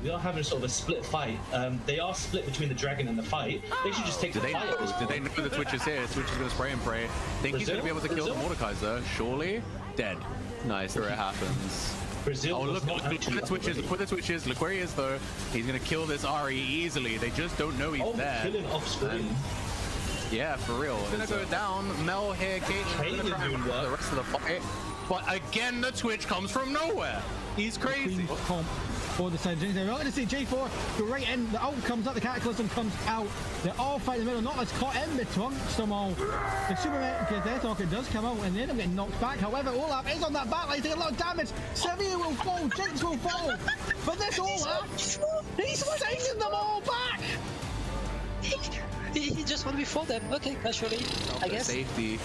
We are having sort of a split fight. They are split between the dragon and the fight. They should just take the fight. Did they know the Twitch is here? Twitch is going to spray and pray. Think he's going to be able to kill the Mordekaiser? Surely? Dead. Nice, there it happens. Brazil oh, look the Twitches. Look where the Twitch is. Look where he is, though. He's going to kill this Ari easily. They just don't know he's there. Killing off screen. Yeah, for real. It's going to go down. Mel here, Caitlyn's going to try and run the rest of the fight. But again, the Twitch comes from nowhere. He's crazy. For the side, we're not going to see J4 go right in. The ult comes up, the Cataclysm comes out. They're all fighting in the middle. Not as caught in the trunks somehow. The Superman Deathhawker does come out and they end up getting knocked back. However, Olaf is on that backline, taking a lot of damage. Sevilla will fall, Jinx will fall. But this Olaf, he's taking them all back. He just want to be for them. Okay, casually, I guess. Safety.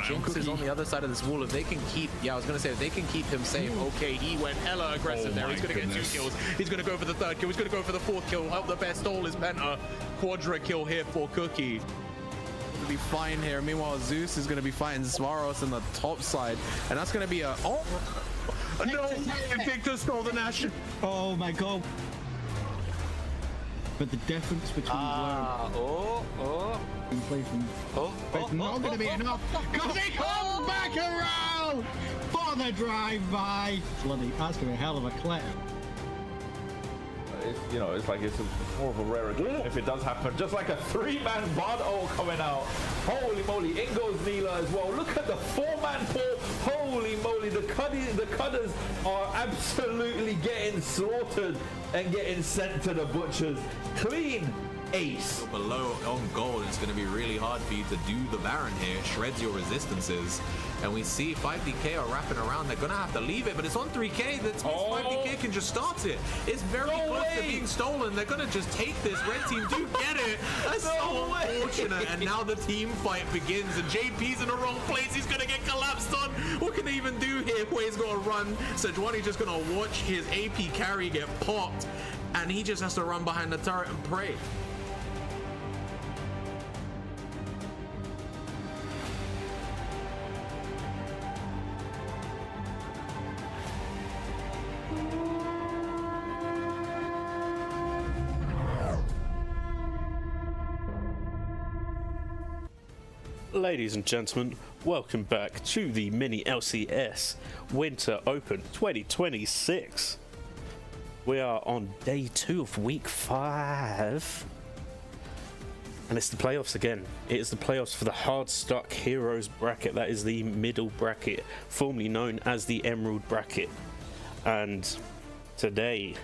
Jinx is on the other side of this wall. If they can keep, I was gonna say, if they can keep him safe. Okay, he went hella aggressive there. He's gonna get 2 kills. He's gonna go for the 3rd kill. He's gonna go for the 4th kill. Help the best stole his penta. Quadra kill here for Cookie. Gonna be fine here. Meanwhile, Zeus is gonna be fighting Svaros on the top side, and that's gonna be a no! Victor stole the Nash. Oh my god. But the difference between not going to be enough because he comes back around for the drive-by. Bloody, that's going to be a hell of a clip. It's, you know, it's like it's more of a rare occasion if it does happen. Just like a 3-man Bard ult coming out. Holy moly, in goes Neela as well. Look at the 4-man pull. Holy moly, the cutters are absolutely getting slaughtered and getting sent to the butchers. Clean ace. Below on gold, it's going to be really hard for you to do the Baron here. Shreds your resistances. And we see 5DK are wrapping around. They're going to have to leave it, but it's on 3K. That means 5DK can just start it. It's very close to being stolen. They're going to just take this. Red team do get it. That's so unfortunate. And now the team fight begins. And JP's in the wrong place. He's going to get collapsed on. What can they even do here? Quay's going to run. Sejuani just going to watch his AP carry get popped. And he just has to run behind the turret and pray. Ladies and gentlemen, welcome back to the MiniLCS Winter Open 2026. We are on day 2 of week 5. And it's the playoffs again. It is the playoffs for the Hardstuck Heroes bracket. That is the middle bracket, formerly known as the Emerald bracket. And today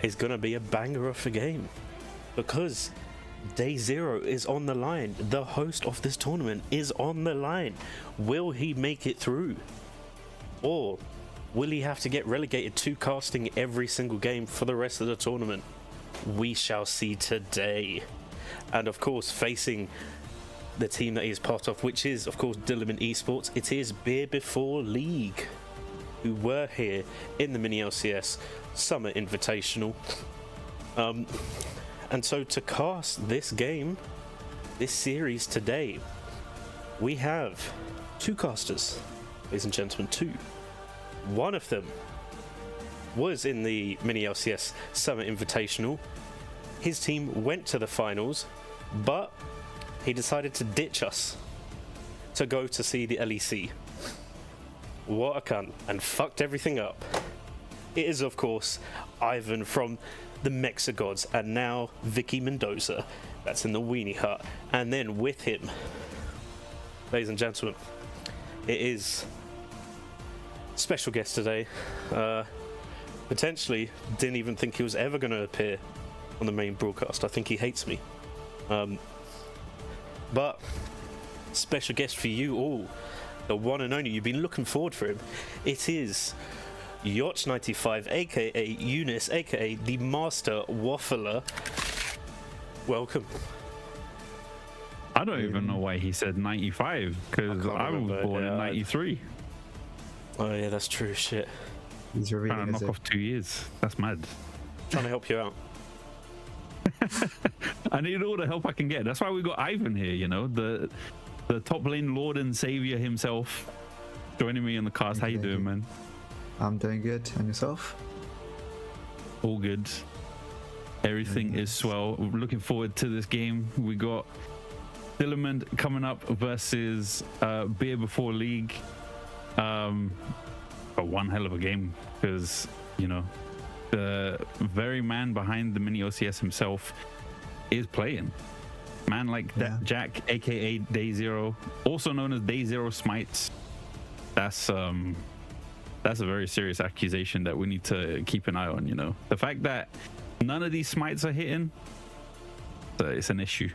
is going to be a banger of a game because Day 0 is on the line. The host of this tournament is on the line. Will he make it through? Or will he have to get relegated to casting every single game for the rest of the tournament? We shall see today. And of course, facing the team that he is part of, which is of course Dillermand eSports, it is Beer Before League, who were here in the MiniLCS Summer Invitational. And so to cast this game, this series today, we have 2 casters, ladies and gentlemen, 2. One of them was in the MiniLCS Summer Invitational. His team went to the finals, but he decided to ditch us to go to see the LEC. What a cunt, and fucked everything up. It is, of course, Ivan from the Mexigods, and now Vicky Mendoza, that's in the Weenie Hut. And then with him, ladies and gentlemen, it is special guest today. Potentially didn't even think he was ever going to appear on the main broadcast. I think he hates me. But special guest for you all, the one and only, you've been looking forward for him. It is Yacht95, aka Eunice, aka the Master Waffler. Welcome. I don't even know why he said 95, because I was born in 93. Oh yeah, that's true. Shit. He's trying to knock off 2 years. That's mad. Trying to help you out. I need all the help I can get. That's why we got Ivan here, you know, the top lane lord and savior himself, joining me in the cast. How you doing, man? I'm doing good. And yourself? all good. Everything is swell. We're looking forward to this game. We got Dillermand coming up versus Beer Before League. One hell of a game, because you know the very man behind the MiniLCS himself is playing. Man like that Jack, aka Day Zero, also known as Day Zero Smites. That's a very serious accusation that we need to keep an eye on. You know, the fact that none of these smites are hitting, it's an issue.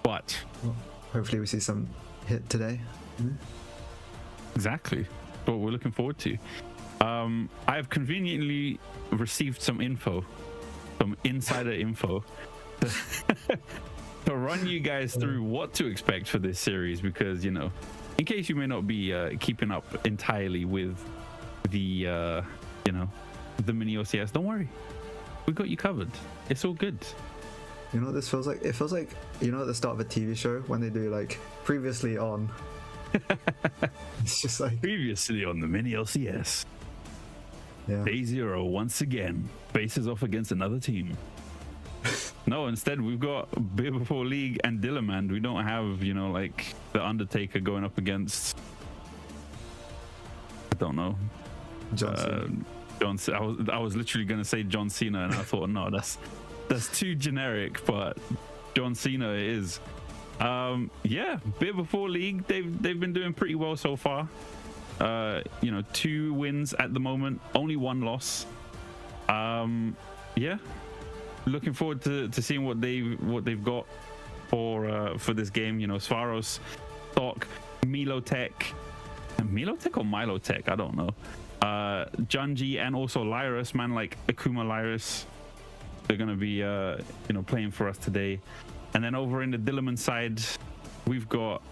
But well, hopefully we see some hit today. Exactly what we're looking forward to. I have conveniently received some info, some insider info, to run you guys through what to expect for this series, because you know, in case you may not be keeping up entirely with the you know, the MiniLCS, don't worry, we got you covered. It's all good. You know what this feels like? It feels like, you know, at the start of a TV show when they do like previously on. It's just like previously on the MiniLCS. Yeah. Day Zero once again faces off against another team. No, instead we've got Beer Before League and Dillermand. We don't have, you know, like the Undertaker going up against, I don't know, John Cena. I was literally gonna say John Cena, and I thought, no, that's too generic, but John Cena it is. Yeah, Beer Before League, they've been doing pretty well so far. You know, 2 wins at the moment, only 1 loss. Yeah, looking forward to seeing what they've got for this game. You know, Svaros, Stock, Milotech or Milotech, I don't know. Junji and also Lyrus, man like Akuma Lyrus, they're gonna be you know, playing for us today. And then over in the Dillermand side, we've got,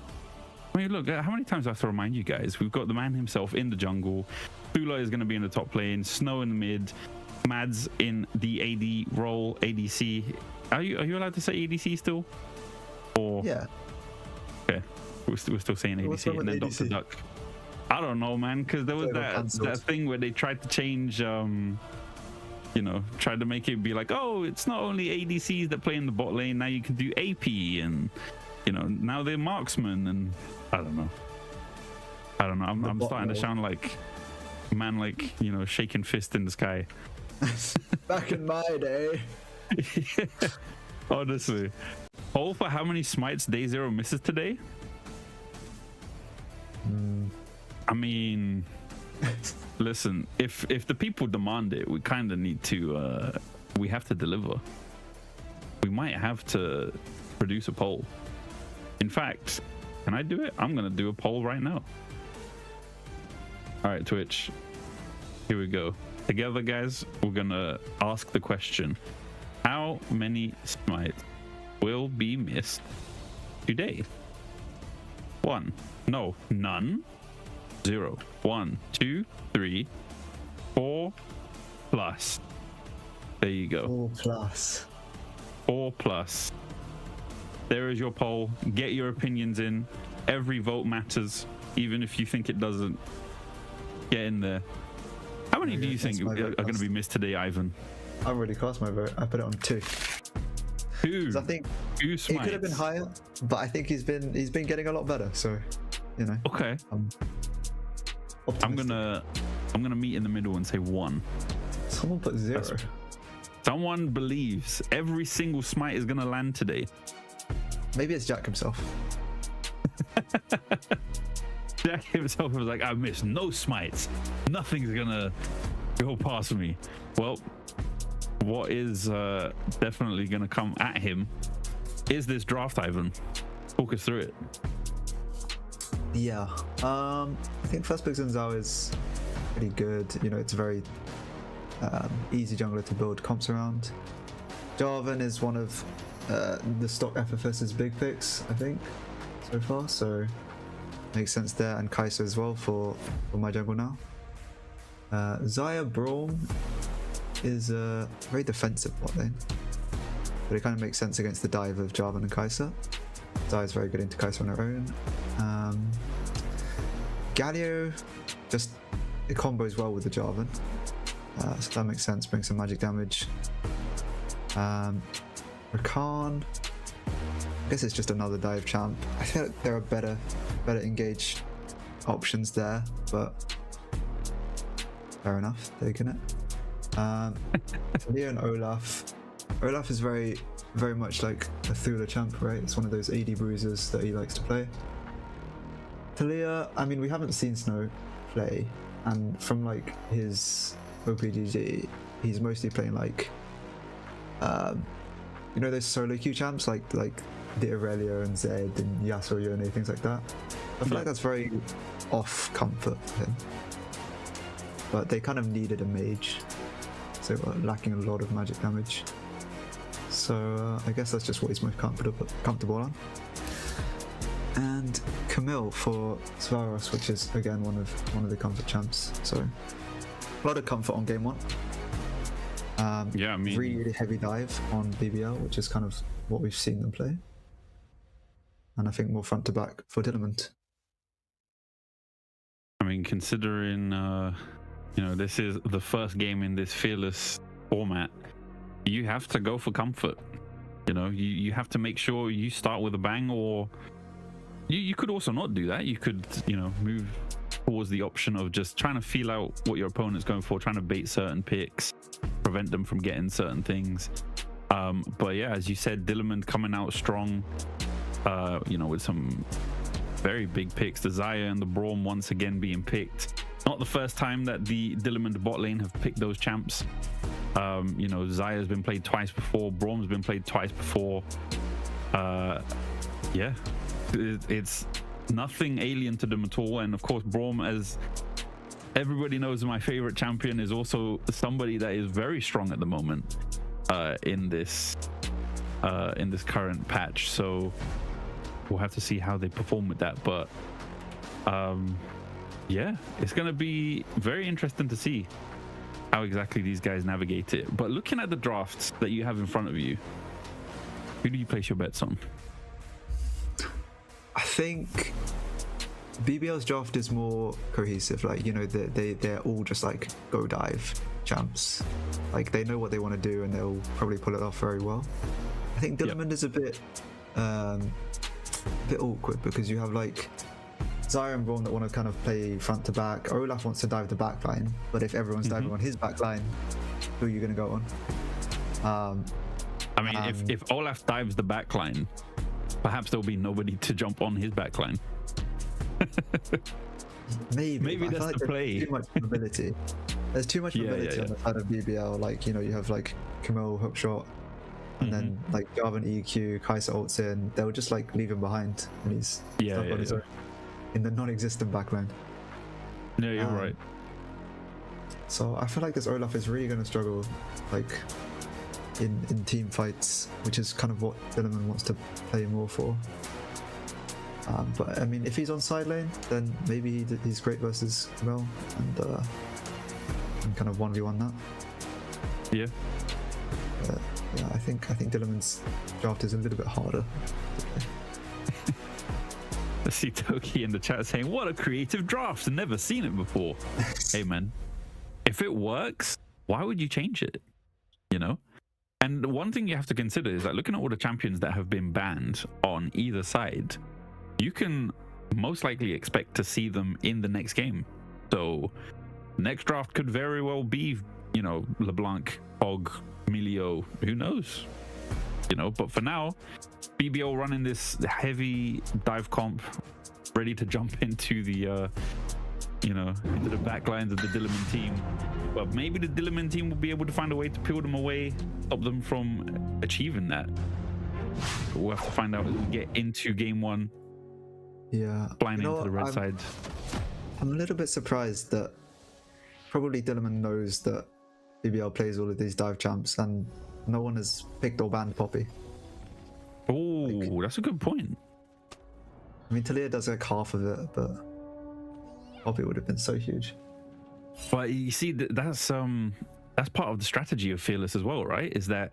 I mean, look, how many times do I have to remind you guys? We've got the man himself in the jungle. Fula is going to be in the top lane. Snow in the mid. Mads in the AD role, ADC. Are you allowed to say ADC still? Or yeah. Okay, we're still saying ADC. And then ADC? Dr. Duck. I don't know, man, because there was that thing where they tried to change, you know, tried to make it be like, oh, it's not only ADCs that play in the bot lane. Now you can do AP, and you know, now they're marksmen, and I don't know. I'm starting to sound like man, like, you know, shaking fist in the sky. Back in my day. Yeah, honestly. All for how many smites Day Zero misses today? I mean, listen, if the people demand it, we kind of need to, we have to deliver. We might have to produce a poll. In fact, can I do it? I'm going to do a poll right now. All right, Twitch. Here we go. Together, guys, we're going to ask the question. How many smites will be missed today? 1. No, none. 0. 1, 2, 3, 4 plus. There you go. 4 plus. 4 plus. There is your poll. Get your opinions in. Every vote matters, even if you think it doesn't. Get in there. How many do you think are going to be missed today, Ivan? I already cast my vote. I put it on 2. 2. I think 2 it smites. could have been higher, but I think he's been getting a lot better. So, you know. I'm gonna meet in the middle and say 1. Someone put 0. Someone believes every single smite is gonna land today. Maybe it's Jack himself. Jack himself was like, I missed no smites. Nothing's gonna go past me. Well, what is definitely gonna come at him is this draft, Ivan. Talk us through it. Yeah, I think first pick Zinzao is pretty good. You know, it's a very easy jungler to build comps around. Jarvan is one of the stock FFS's big picks, I think, so far. So makes sense there, and Kai'Sa as well for my jungle now. Xayah Braum is a very defensive bot lane, but it kind of makes sense against the dive of Jarvan and Kai'Sa. Xayah's very good into Kai'Sa on her own. Galio, just it combos well with the Jarvan. So that makes sense. Bring some magic damage. Rakan. I guess it's just another dive champ. I feel like there are better engaged options there, but fair enough, taking it. Talia and Olaf. Olaf is very much like a Thula champ, right? It's one of those AD bruisers that he likes to play. Talia, I mean, we haven't seen Snow play, and from like his OPGG, he's mostly playing like, you know, those solo queue champs like the Aurelia and Zed and Yasuo Yone, things like that. I feel like that's very off comfort for him. But they kind of needed a mage, so they were lacking a lot of magic damage. So I guess that's just what he's most comfortable on. And Camille for Svaros, which is again one of the comfort champs. So a lot of comfort on game 1. Yeah, I mean, really heavy dive on BBL, which is kind of what we've seen them play. And I think more front to back for Dillermand. I mean, considering you know, this is the first game in this Fearless format, you have to go for comfort. You know, you have to make sure you start with a bang, or you could also not do that. You could, you know, move towards the option of just trying to feel out what your opponent's going for, trying to bait certain picks, prevent them from getting certain things. But yeah, as you said, Dillermand coming out strong, you know, with some very big picks. The Xayah and the Braum once again being picked. Not the first time that the Dillermand bot lane have picked those champs. You know, Xayah's been played twice before, Braum's been played twice before. Yeah, it's nothing alien to them at all. And of course, Braum, as everybody knows, my favorite champion, is also somebody that is very strong at the moment in this current patch. So we'll have to see how they perform with that. But yeah, it's going to be very interesting to see how exactly these guys navigate it. But looking at the drafts that you have in front of you, who do you place your bets on? I think BBL's draft is more cohesive. Like, you know, they're all just like go dive champs. Like, they know what they want to do and they'll probably pull it off very well. I think Dillermand is a bit awkward because you have like Xayah and Braum that want to kind of play front to back. Olaf wants to dive the back line, but if everyone's diving on his back line, who are you going to go on? I mean, if Olaf dives the back line, perhaps there'll be nobody to jump on his back line. Maybe that's like the play. Too much mobility. There's too much mobility on the side of BBL. Like, you know, you have like Camille hookshot, and then like Jarvan EQ, Kai'Sa ults in. They'll just like leave him behind, and he's stuck on his own in the non-existent backline. Yeah, you're right. So I feel like this Olaf is really going to struggle, like in team fights, which is kind of what Dillermand wants to play more for. But I mean, if he's on side lane, then maybe he's great versus Camille, and kind of 1v1 that. Yeah. Yeah, I think Dillermand's draft is a little bit harder. I see Toki in the chat saying, "What a creative draft! I've never seen it before." Hey man, if it works, why would you change it? You know. And one thing you have to consider is that looking at all the champions that have been banned on either side, you can most likely expect to see them in the next game. So next draft could very well be, you know, LeBlanc, Hog, Milio, who knows? You know, but for now, BBL running this heavy dive comp, ready to jump into the you know, into the back lines of the Dillermand team. But maybe the Dillermand team will be able to find a way to peel them away, stop them from achieving that. But we'll have to find out as we get into game 1. Yeah, Flying into the red side. I'm a little bit surprised that probably Dillermand knows that BBL plays all of these dive champs and no one has picked or banned Poppy. Oh, that's a good point. I mean, Talia does like half of it, but Poppy would have been so huge. But you see, that's part of the strategy of Fearless as well, right? Is that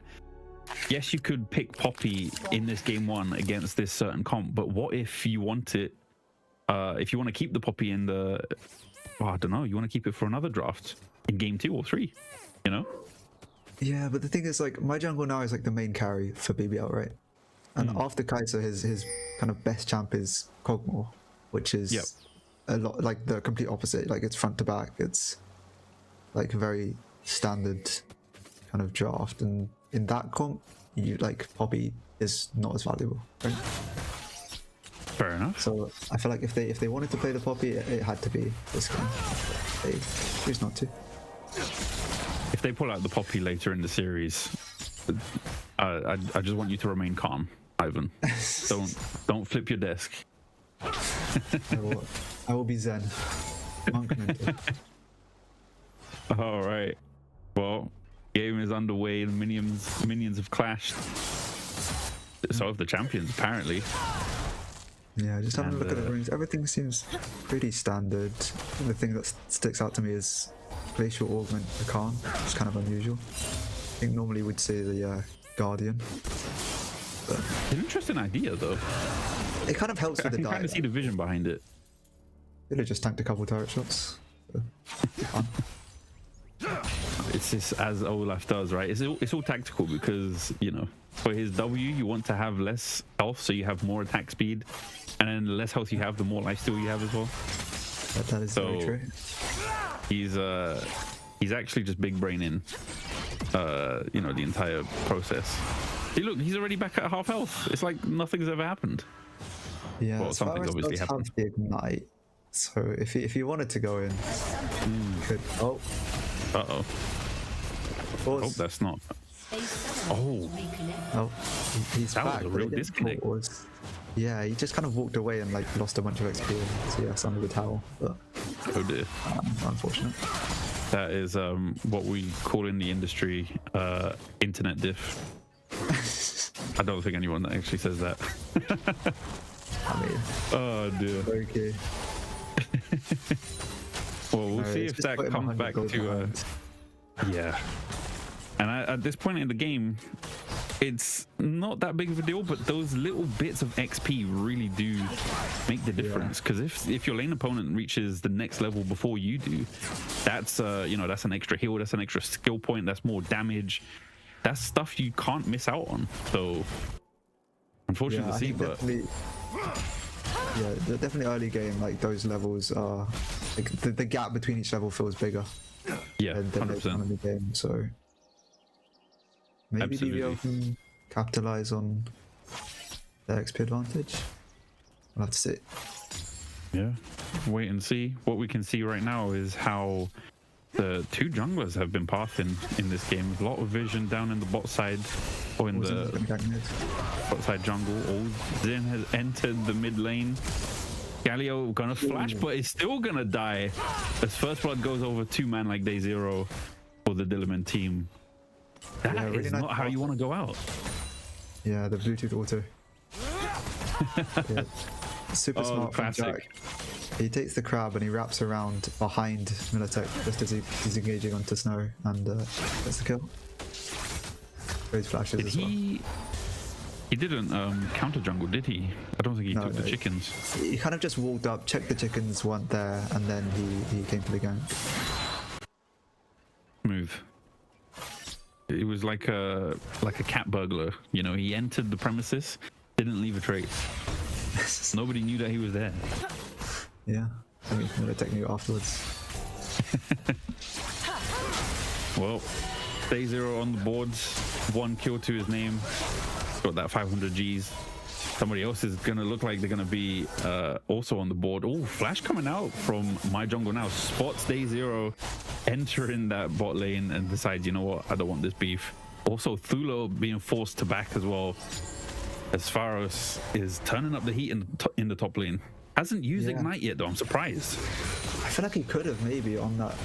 yes, you could pick Poppy in this game 1 against this certain comp, but what if you want it? If you want to keep the Poppy in the, I don't know, you want to keep it for another draft? in game 2 or 3, you know? Yeah, but the thing is, like, my jungle now is like the main carry for BBL, right? And after Kai'Sa, his kind of best champ is Kog'Maw, which is a lot like the complete opposite. Like, it's front to back. It's like a very standard kind of draft, and in that comp, you like Poppy is not as valuable, right? Fair enough. So I feel like if they wanted to play the Poppy, it had to be this game. They choose not to. If they pull out the Poppy later in the series, I just want you to remain calm, Ivan. Don't flip your desk. I will be zen. Monk mental. All right. Well, game is underway. The minions have clashed. So have the champions, apparently. Yeah, just having a look at the rooms. Everything seems pretty standard. The thing that sticks out to me is Glacial Augment the Khan. It's kind of unusual. I think normally we'd say the Guardian. But an interesting idea, though. It kind of helps with the dive. I can kind of see the vision behind it. Could have just tanked a couple turret shots. It's just as Olaf does, right? It's all tactical because, you know, for his W, you want to have less health, so you have more attack speed. And then the less health you have, the more lifesteal you have as well. That is very true. He's actually just big braining, you know, the entire process. See, look, he's already back at half health. It's like nothing's ever happened. Yeah, well, something's obviously happened. Have the ignite, so if he wanted to go in, could. Oh. Uh-oh. I hope that's not. Oh. Oh, he's that back. Was a real disconnect. Yeah, he just kind of walked away and like lost a bunch of XP. So yes, under the towel, but oh dear, unfortunate. That is what we call in the industry internet diff. I don't think anyone actually says that. I mean, oh dear. Okay. Well, we'll see if that comes back to yeah. And at this point in the game, it's not that big of a deal, but those little bits of XP really do make the difference. Because if your lane opponent reaches the next level before you do, that's you know, that's an extra heal, that's an extra skill point, that's more damage. That's stuff you can't miss out on. So unfortunate to see, but yeah, definitely early game, like those levels are like the gap between each level feels bigger. Yeah, than 100%. in the game. So maybe DBL can capitalize on their XP advantage. We'll have to see. Yeah, wait and see. What we can see right now is how the two junglers have been pathing in this game. A lot of vision down in the bot side, or in the bot side jungle. Old Zen has entered the mid lane. Galio gonna flash, but is still gonna die as first blood goes over 2-man like day 0 for the Dillermand team. That is really not how you want to go out. Yeah, the Bluetooth auto. Super smart from Jack. He takes the crab and he wraps around behind Militech just as he's engaging onto Snow, and gets the kill. Those flashes as well. He didn't counter jungle, did he? I don't think he took the chickens. He kind of just walked up, checked the chickens weren't there, and then he came to the gank. Move. It was like a cat burglar, you know. He entered the premises, didn't leave a trace. Nobody knew that he was there. Yeah, I mean, Militech knew afterwards. Well, day 0 on the boards, 1 kill to his name. Got that 500 Gs. Somebody else is gonna look like they're gonna be also on the board. Oh, flash coming out from my jungle now. Spots day 0, entering that bot lane and decides, you know what, I don't want this beef. Also, Thulo being forced to back as well, as Faros is turning up the heat in the top lane. Hasn't used Ignite yet though. I'm surprised. I feel like he could have maybe on that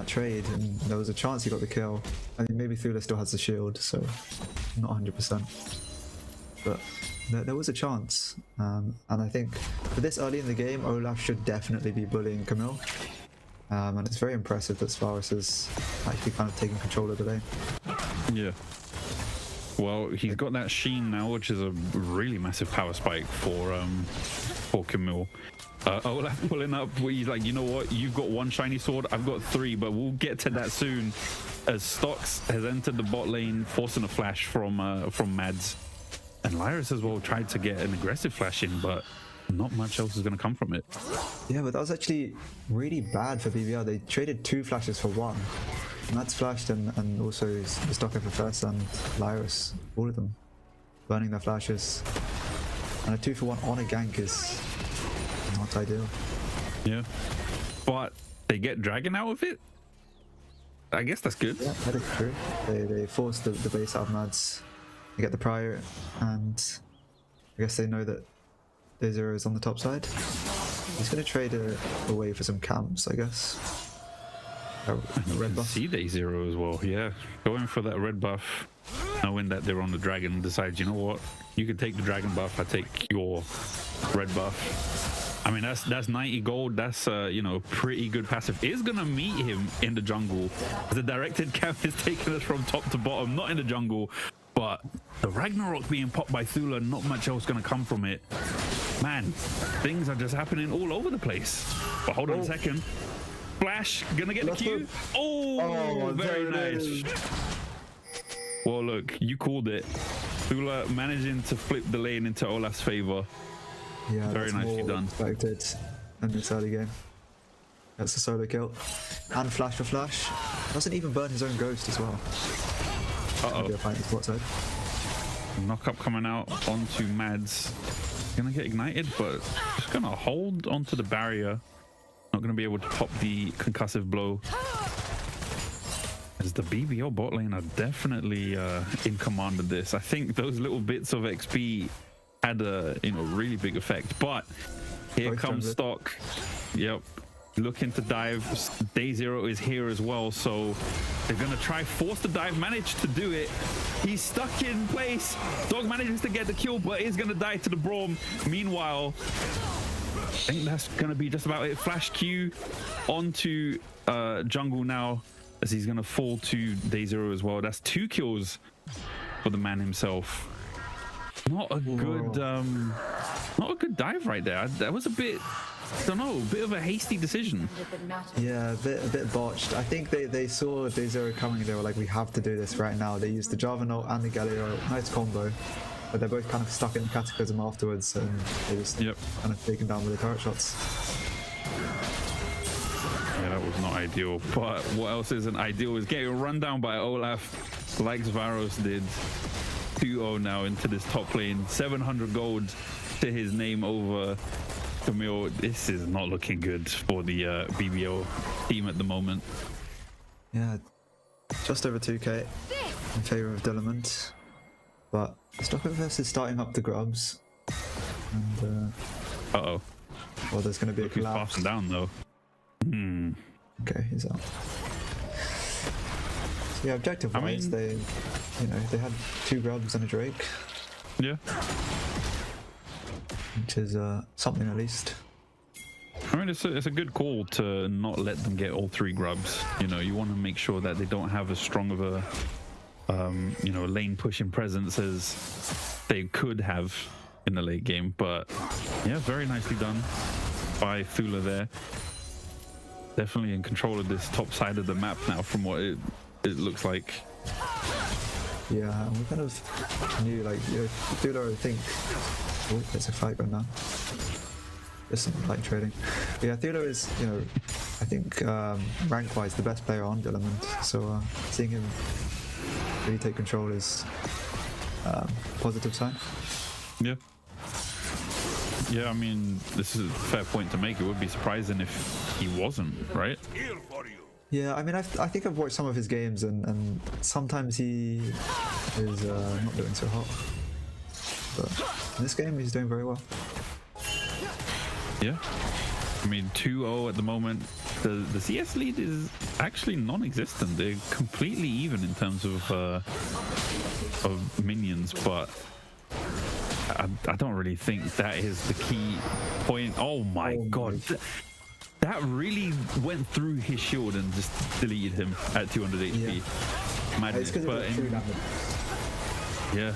trade, and there was a chance he got the kill. I mean, maybe Thula still has the shield, so not 100%. But there was a chance, and I think for this early in the game, Olaf should definitely be bullying Camille. And it's very impressive that Faros is actually kind of taking control of the lane. Yeah. Well, he's got that Sheen now, which is a really massive power spike for Camille. Olaf pulling up where he's like, you know what, you've got one shiny sword, I've got 3, but we'll get to that soon, as Stocks has entered the bot lane, forcing a flash from Mads, and Lyris as well tried to get an aggressive flash in, but not much else is going to come from it. Yeah, but that was actually really bad for BBL. They traded 2 flashes for 1. Mads flashed and also the stock FFS and Lyris, all of them burning their flashes, and a 2 for 1 on a gank is not ideal. Yeah, but they get Dragon out of it. I guess that's good. Yeah, that is true. They forced the base out of Mads. They get the prior, and I guess they know that Day0 is on the top side. He's going to trade away for some camps, I guess. Red buff. See Day0 as well, yeah. Going for that red buff, knowing that they're on the dragon, decides, you know what, you can take the dragon buff, I take your red buff. I mean, that's 90 gold. That's you know, pretty good passive. Is gonna meet him in the jungle. The directed camp is taking us from top to bottom, not in the jungle, but the Ragnarok being popped by Thula, not much else gonna come from it. Man, things are just happening all over the place. But hold on a second. Flash, gonna get the Q. Oh, very nice. Well, look, you called it. Thula managing to flip the lane into Olaf's favor. Yeah, very nicely done. Expected in this early game. That's a solo kill. And flash for flash. Doesn't even burn his own ghost as well. Knock up coming out onto Mads. Gonna get ignited, but just gonna hold onto the barrier. Not gonna be able to pop the concussive blow. As the BBL bot lane are definitely in command of this. I think those little bits of XP had a really big effect. But here comes Stock. Yep. Looking to dive. Day0 is here as well, so they're gonna try force the dive. Managed to do it. He's stuck in place. Dog manages to get the kill, but is gonna die to the Braum. Meanwhile, I think that's gonna be just about it. Flash Q onto jungle now, as he's gonna fall to Day0 as well. That's 2 kills for the man himself. Not a good dive right there. That was a bit, I don't know, a bit of a hasty decision. Yeah, a bit botched. I think they saw Day0 coming. They were like, we have to do this right now. They used the Jarvan and the Galio. Nice combo. But they're both kind of stuck in the Cataclysm afterwards, and they just kind of taken down with the turret shots. Yeah, that was not ideal. But what else isn't ideal is getting run down by Olaf, like Svaros did. 2-0 now into this top lane. 700 gold to his name over Camille. This is not looking good for the BBL team at the moment. Yeah, just over 2k in favor of Dillermand. But Stockfest is starting up the grubs. And, well, there's going to be a collapse. Passing down though. Okay, he's out. So yeah, objective-wise, they had 2 grubs and a Drake. Yeah. Which is something at least. I mean, it's a good call to not let them get all 3 grubs. You want to make sure that they don't have as strong of a lane pushing presence as they could have in the late game. But yeah, very nicely done by Thula there. Definitely in control of this top side of the map now, from what it looks like. Yeah, we kind of knew, like, Thula, I think. Oh, there's a fight right now. There's some light trading. But yeah, Thula is, I think rank-wise the best player on Dillermand. So seeing him really take control is a positive sign. Yeah. Yeah, I mean, this is a fair point to make. It would be surprising if he wasn't, right? Yeah, I mean, I think I've watched some of his games, and sometimes he is not doing so hot. But in this game, he's doing very well. Yeah. I mean, 2-0 at the moment. The CS lead is actually non-existent. They're completely even in terms of minions, but I don't really think that is the key point. Oh my god. That really went through his shield and just deleted him at 200 HP. Yeah. Madness. But yeah.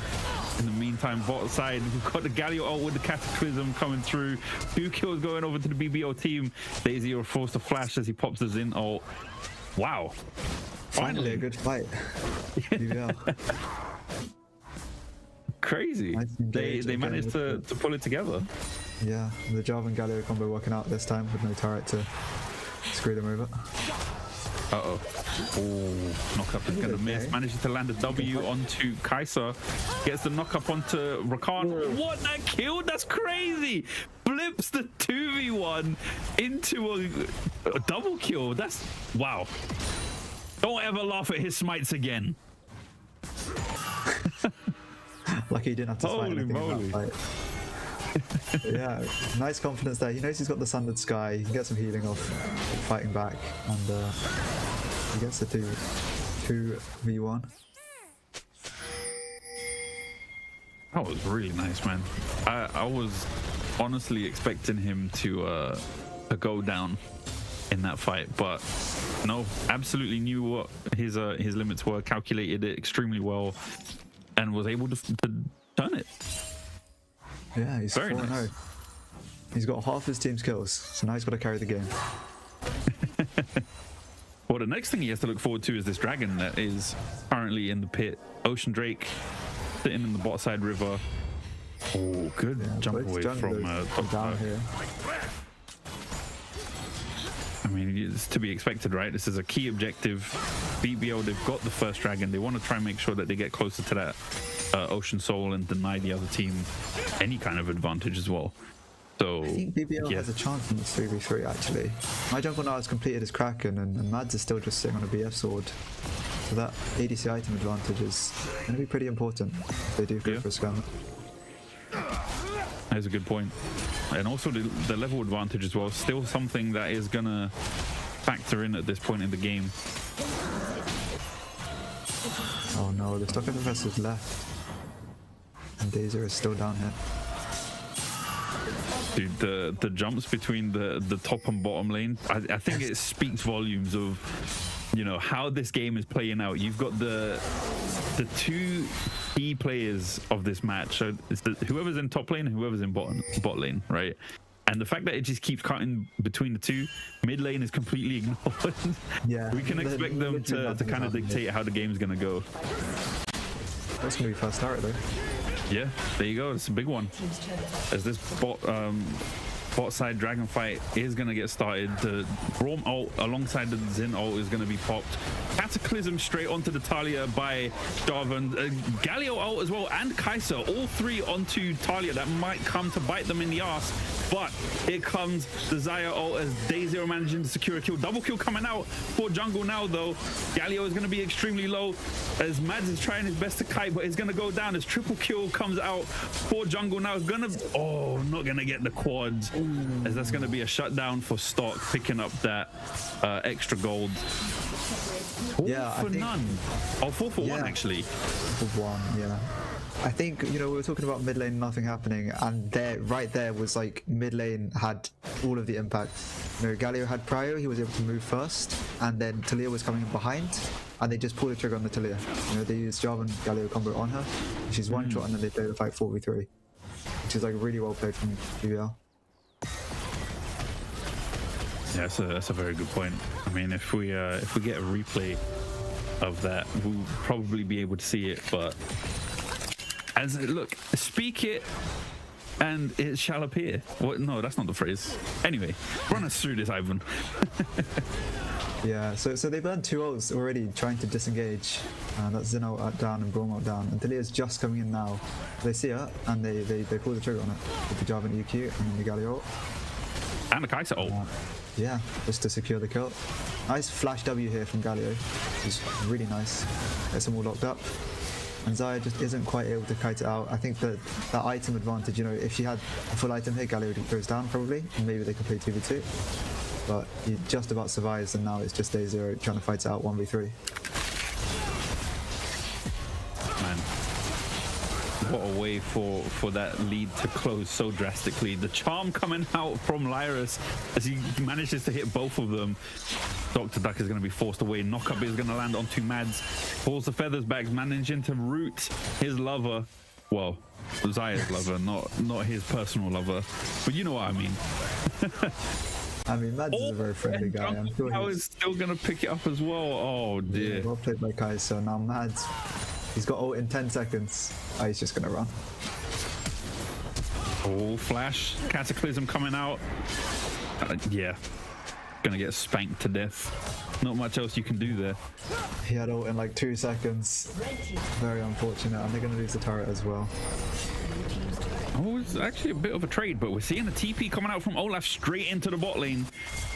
In the meantime, bot side, we've got the Galio ult with the Cataclysm coming through. 2 kills going over to the BBO team. Daisy are forced to flash as he pops the Zin ult. Wow. Finally a good fight. BBL. Crazy. Nice engage They again managed to pull it together. Yeah, the Java and Galio combo working out this time with no turret to screw them over. Uh-oh. Oh, knock-up is going to miss. Manages to land a W onto Kaiser. Gets the knock-up onto Rakan. What? That killed? That's crazy. Flips the 2v1 into a double kill. That's... Wow. Don't ever laugh at his smites again. Lucky he didn't have to fight Holy anything moly. in that fight. Yeah, nice confidence there. He knows he's got the Sundered Sky. He can get some healing off fighting back, and he gets the 2v1. That was really nice, man. I was honestly expecting him to go down in that fight, but no, absolutely knew what his limits were, calculated it extremely well, and was able to turn it. Yeah, he's Very 4-0. nice. He's got half his team's kills, so now he's got to carry the game. Well, the next thing he has to look forward to is this dragon that is currently in the pit. Ocean Drake sitting in the bot side river. Oh, good jump both away from junglers down here. I mean, it's to be expected, right? This is a key objective. BBO, they've got the first dragon. They want to try and make sure that they get closer to that Ocean Soul and deny the other team any kind of advantage as well. So I think BBL has a chance in this 3v3 actually. My jungle now has completed his Kraken, and Mads is still just sitting on a BF sword. So that ADC item advantage is going to be pretty important if they do go for a scam. That's a good point. And also the level advantage as well, still something that is going to factor in at this point in the game. Oh no, the stock professor's left. And Daisy is still down here. Dude, the jumps between the top and bottom lane, I think it speaks volumes of, you know, how this game is playing out. You've got the two key players of this match. So it's whoever's in top lane and whoever's in bot lane, right? And the fact that it just keeps cutting between the two, mid lane is completely ignored. Yeah, we can expect them to kind of dictate how the game's gonna go. That's gonna be first turret though. Yeah, there you go. It's a big one. As this bot side dragon fight is going to get started. The Braum ult alongside the Zin ult is going to be popped. Cataclysm straight onto the Talia by Jarvan. Galio ult as well, and Kaiser. All three onto Talia. That might come to bite them in the ass. But here comes the Xayah ult as Daisy are managing to secure a kill. Double kill coming out for jungle now though. Galio is going to be extremely low as Mads is trying his best to kite, but he's going to go down as triple kill comes out for jungle now. Not going to get the quads. As that's going to be a shutdown for stock, picking up that extra gold. 4 for none. Oh, 4 for 1 actually. 4 for 1, yeah. I think, you know, we were talking about mid lane, nothing happening, and there, right there was like mid lane had all of the impact. You know, Galio had prio, he was able to move first, and then Talia was coming in behind, and they just pulled the trigger on the Talia. You know, they used Jarvan Galio combo on her, she's one shot, and then they played the fight 4v3, which is like really well played from BBL. Yeah, that's a very good point. I mean, if we get a replay of that, we'll probably be able to see it. But look, speak it, and it shall appear. What? No, that's not the phrase. Anyway, run us through this, Ivan. Yeah, so they've earned 2 ults already trying to disengage. That's Zin ult down and Braum ult down. And Talia's just coming in now. They see her and they pull the trigger on it with the Jarvan EQ and then the Galio ult. And the Kaiser ult. Yeah, just to secure the kill. Nice flash W here from Galio, which is really nice. Gets them all locked up. And Xayah just isn't quite able to kite it out. I think that item advantage, you know, if she had a full item here, Galio goes down probably, and maybe they can play 2v2. But he just about survives, and now it's just day 0 trying to fight it out 1v3. Man, what a way for that lead to close so drastically. The charm coming out from Lyrus as he manages to hit both of them. Dr. Duck is going to be forced away. Knockup is going to land onto Mads. Pulls the feathers back, managing to root his lover. Well, Zaya's lover, not his personal lover, but you know what I mean. I mean, Mads is a very friendly guy. I'm sure Now is still gonna pick it up as well. Oh dear. Yeah, well played by Kai. So now Mads, he's got ult in 10 seconds. Oh, he's just gonna run. Oh, flash cataclysm coming out. Yeah, gonna get spanked to death. Not much else you can do there. He had ult in like 2 seconds. Very unfortunate, and they're gonna lose the turret as well. Oh, it's actually a bit of a trade, but we're seeing a TP coming out from Olaf straight into the bot lane.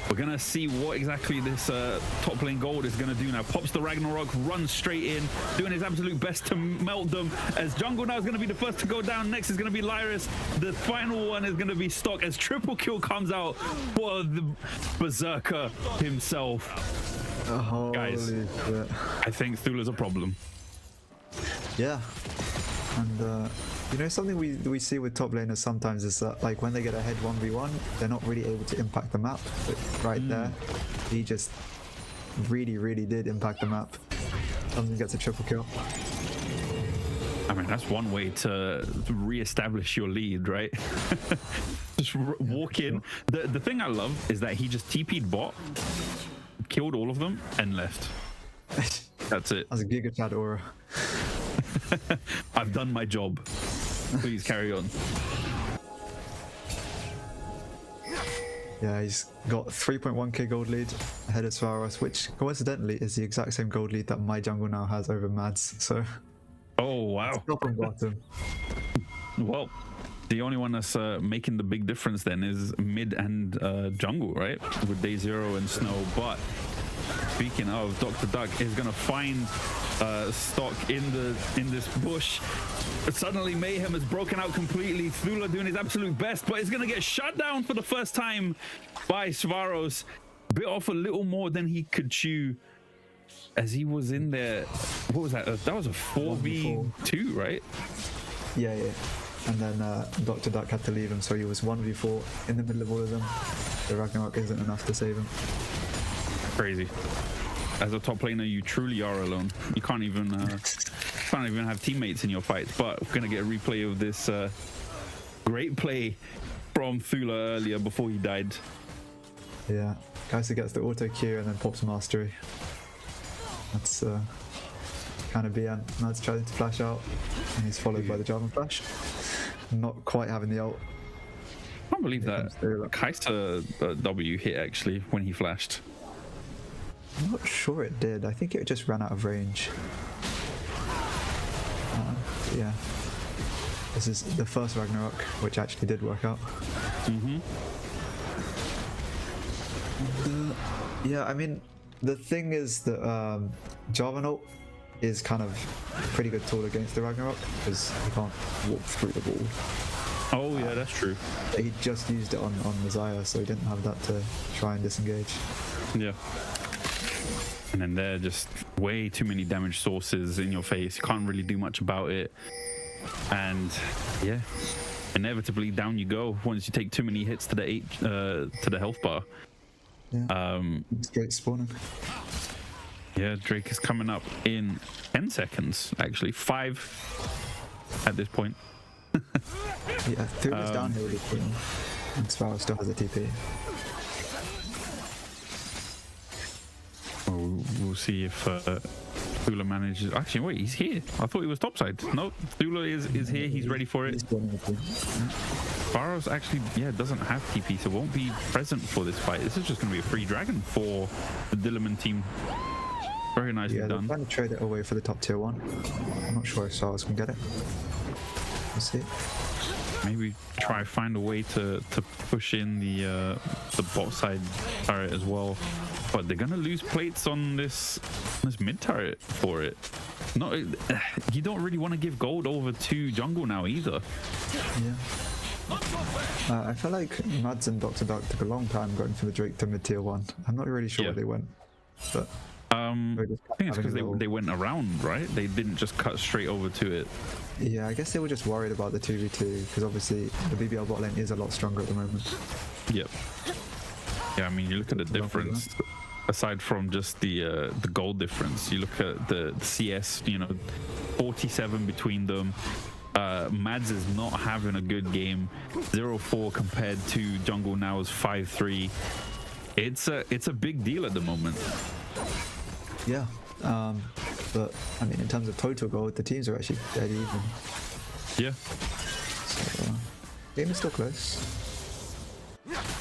We're going to see what exactly this top lane gold is going to do now. Pops the Ragnarok, runs straight in, doing his absolute best to melt them. As jungle now is going to be the first to go down. Next is going to be Lyris. The final one is going to be Stock as triple kill comes out for the Berserker himself. Oh, guys, shit. I think Thula's a problem. Yeah. And you know, something we see with top laners sometimes is that, like, when they get ahead 1v1, they're not really able to impact the map. But right there, he just really did impact the map. Something gets a triple kill. I mean, that's one way to re-establish your lead, right? Just walk in. The thing I love is that he just TP'd bot, killed all of them, and left. That's it. That's a Giga Chad aura. I've done my job. Please carry on. Yeah, he's got 3.1k gold lead ahead of Svaros, which coincidentally is the exact same gold lead that my jungle now has over Mads. So, oh wow, top and bottom. Well, the only one that's making the big difference then is mid and jungle, right? With Day Zero and Snow. But speaking of, Dr. Duck is gonna find Stock in this bush. Suddenly Mayhem has broken out completely. Thula doing his absolute best, but is gonna get shut down for the first time by Svaros. Bit off a little more than he could chew as he was in there. What was that? That was a 4v2, right? Yeah. And then Dr. Duck had to leave him, so he was 1v4 in the middle of all of them. The Ragnarok isn't enough to save him. Crazy. As a top laner, you truly are alone. You can't even have teammates in your fights. But we're gonna get a replay of this great play from Thula earlier before he died. Yeah, Kaiser gets the auto Q and then pops mastery. That's kind of BN. Mads trying to flash out, and he's followed by the Jarvan flash. Not quite having the ult. I can't believe that Kaiser W hit actually when he flashed. I'm not sure it did. I think it just ran out of range. Yeah. This is the first Ragnarok, which actually did work out. Yeah, I mean, the thing is that Jarvan ult is kind of a pretty good tool against the Ragnarok because you can't walk through the wall. Oh yeah, that's true. He just used it on Messiah, so he didn't have that to try and disengage. Yeah. And then there are just way too many damage sources in your face. You can't really do much about it. And yeah, inevitably down you go once you take too many hits to the health bar. Yeah. Straight spawning. Yeah, Drake is coming up in 10 seconds, actually 5 at this point. Yeah, Thula's down here really quick. And Svaros still has a TP. We'll see if Thula manages. Actually, wait, he's here. I thought he was topside. No, Thula is here. He's ready for it. Svaros actually, doesn't have TP, so won't be present for this fight. This is just going to be a free dragon for the Dillermand team. Very nicely done. They're trying to trade it away for the top tier 1. I'm not sure if Svaros can get it. We'll see. Maybe try find a way to push in the bot side turret as well. But they're gonna lose plates on this mid turret for it. No, you don't really want to give gold over to jungle now either. Yeah. I feel like Mads and Dr. Duck took a long time going for the Drake to mid tier 1. I'm not really sure where they went, but I think it's because they went around, right? They didn't just cut straight over to it. Yeah, I guess they were just worried about the 2v2 because obviously the BBL bot lane is a lot stronger at the moment. Yep. Yeah, I mean, you look at the difference. Aside from just the gold difference, you look at the CS, 47 between them. Mads is not having a good game. 0-4 compared to Jungle Now's 5-3. It's a big deal at the moment. Yeah, but I mean, in terms of total gold, the teams are actually dead even. Yeah. So, game is still close,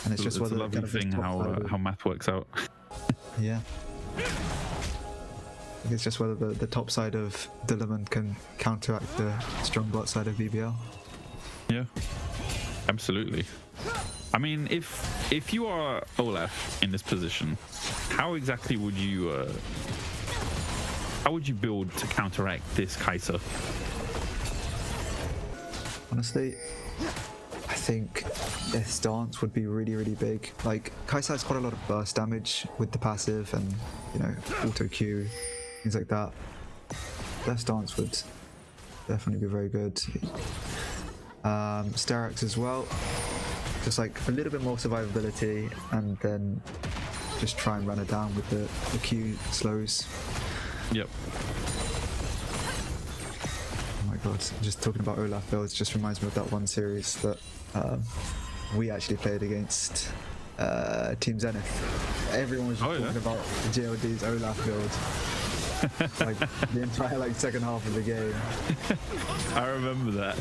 and it's just a whether lovely thing how math works out. Yeah. I think it's just whether the top side of Dillermand can counteract the strong bot side of BBL. Yeah, absolutely. I mean, if you are Olaf in this position, how exactly would you build to counteract this Kai'Sa? Honestly, I think their stance would be really, really big. Like, Kai'Sa has quite a lot of burst damage with the passive and, you know, auto Q, things like that. Their stance would definitely be very good. Sterax as well, just like a little bit more survivability, and then just try and run it down with the Q slows. Yep. Oh my god, just talking about Olaf builds just reminds me of that one series that we actually played against Team Zenith. Everyone was just talking about JLD's Olaf build. Like the entire like second half of the game. I remember that.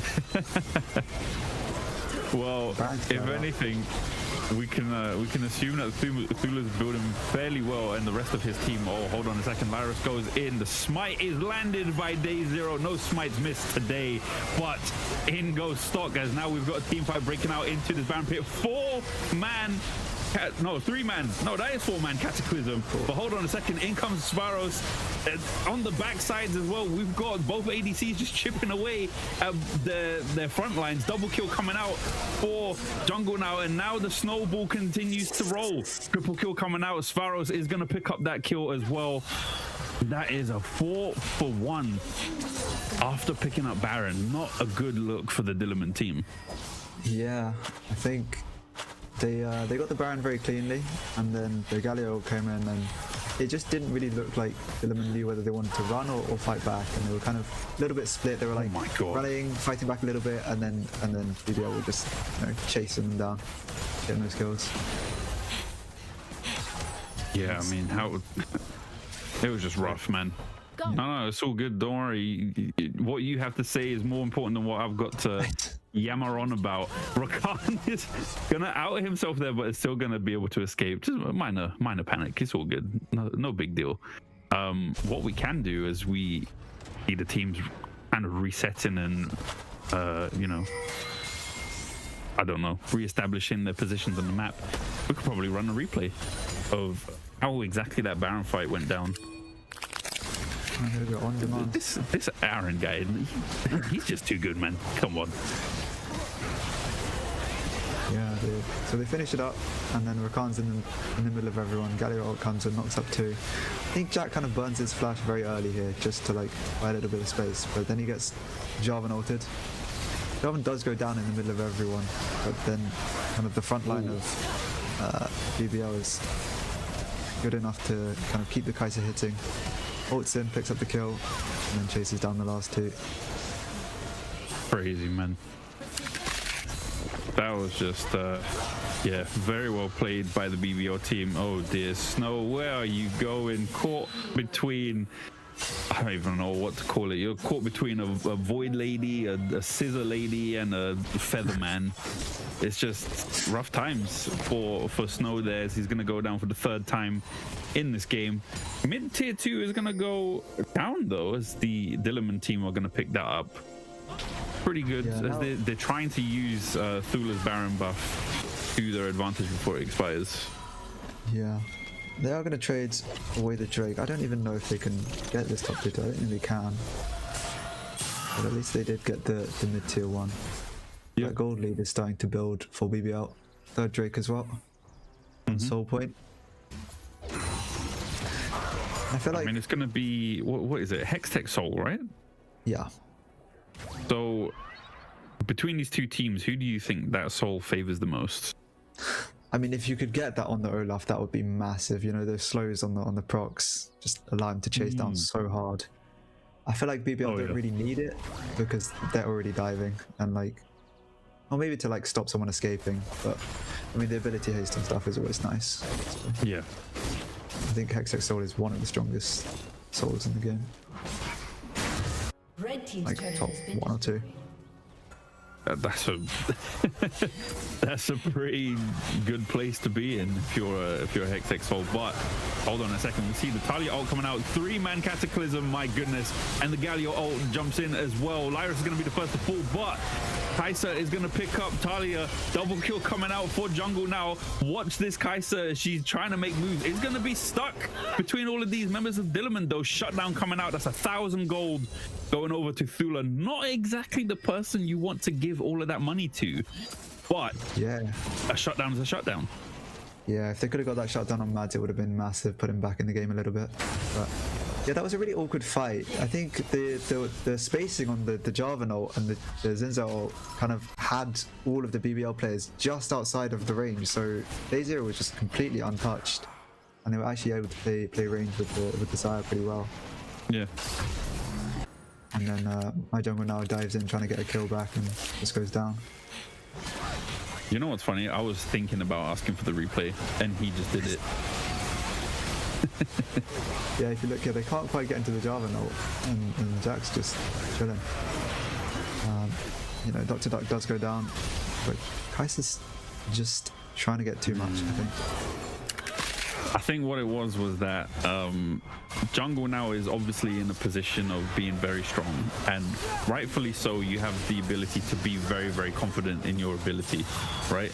Well, if anything, we can assume that Thula's building fairly well, and the rest of his team. Oh, hold on a second. Lyrus goes in. The smite is landed by Day Zero. No smites missed today, but in goes Stock, as now we've got a team fight breaking out into this Baron pit. 4-man. No, 3-man. No, that is 4-man Cataclysm. But hold on a second. In comes Sparrows. On the back sides as well, we've got both ADCs just chipping away at their front lines. Double kill coming out for Jungle now, and now the snowball continues to roll. Triple kill coming out. Sparrows is going to pick up that kill as well. That is a 4-for-1 after picking up Baron. Not a good look for the Dillermand team. Yeah, I think they got the Baron very cleanly, and then the Galio came in, and it just didn't really look like Dillermand knew whether they wanted to run or fight back, and they were kind of a little bit split. They were like running, fighting back a little bit, and then BBL were just, you know, chasing them down, getting those kills. Yeah, I mean, it was just rough, man. No, it's all good. Don't worry. What you have to say is more important than what I've got to yammer on about. Rakan is gonna out himself there, but it's still gonna be able to escape. Just a minor panic. It's all good. No big deal. What we can do is we see the teams kind of resetting and you know, I don't know, re-establishing their positions on the map. We could probably run a replay of how exactly that Baron fight went down. On demand. This Aaron guy, he's just too good, man. Come on. Yeah, so they finish it up, and then Rakan's in the middle of everyone. Galio ult comes and knocks up 2. I think Jack kind of burns his flash very early here, just to like buy a little bit of space, but then he gets Jarvan ulted. Jarvan does go down in the middle of everyone, but then kind of the front line of BBL is good enough to kind of keep the Kai'Sa hitting. Ults in, picks up the kill, and then chases down the last 2. Crazy, man. That was just, yeah, very well played by the BBL team. Oh dear, Snow, where are you going? Caught between, I don't even know what to call it. You're caught between a Void Lady, a Scissor Lady, and a Feather Man. It's just rough times for Snow there, as he's going to go down for the 3rd time in this game. Mid tier 2 is going to go down though, as the Dillermand team are going to pick that up. Pretty good, as they're trying to use Thula's Baron buff to their advantage before it expires. Yeah, they are going to trade away the Drake. I don't even know if they can get this top tier 2. I don't think they can, but at least they did get the mid tier 1. Yeah, gold lead is starting to build for BBL. 3rd Drake as well. On Soul Point. I feel like, I mean, it's going to be, what is it? Hextech Soul, right? Yeah. So between these 2 teams, who do you think that Soul favors the most? I mean, if you could get that on the Olaf, that would be massive. You know, those slows on the procs just allow him to chase down so hard. I feel like BBL don't really need it because they're already diving and like, or maybe to like stop someone escaping. But I mean, the ability haste and stuff is always nice. So, yeah. I think Hextech Soul is one of the strongest souls in the game. Like top 1 or 2. That's a that's a pretty good place to be in if you're a Hextech Soul. But hold on a second, we see the Talia ult coming out, 3-man Cataclysm, my goodness, and the Galio ult jumps in as well. Lyris is going to be the first to fall, but Kai'Sa is going to pick up Talia. Double kill coming out for jungle now. Watch this Kai'Sa, she's trying to make moves. It's going to be stuck between all of these members of Dillermand though. Shutdown coming out, that's 1,000 gold going over to Thula. Not exactly the person you want to give all of that money to, but yeah, a shutdown is a shutdown. Yeah, if they could have got that shutdown on Mads, it would have been massive, put him back in the game a little bit. But yeah, that was a really awkward fight. I think the spacing on the Jarvan ult and the Zinza ult kind of had all of the BBL players just outside of the range, so Day Zero was just completely untouched, and they were actually able to play range with the Xayah pretty well. Yeah. And then my jungle now dives in trying to get a kill back and just goes down. You know what's funny? I was thinking about asking for the replay and he just did it. Yeah, if you look here, they can't quite get into the Jarvan ult and Jack's just chilling. You know, Dr. Duck does go down, but Kai'Sa's just trying to get too much, I think. I think what it was that jungle now is obviously in a position of being very strong, and rightfully so. You have the ability to be very, very confident in your ability, right?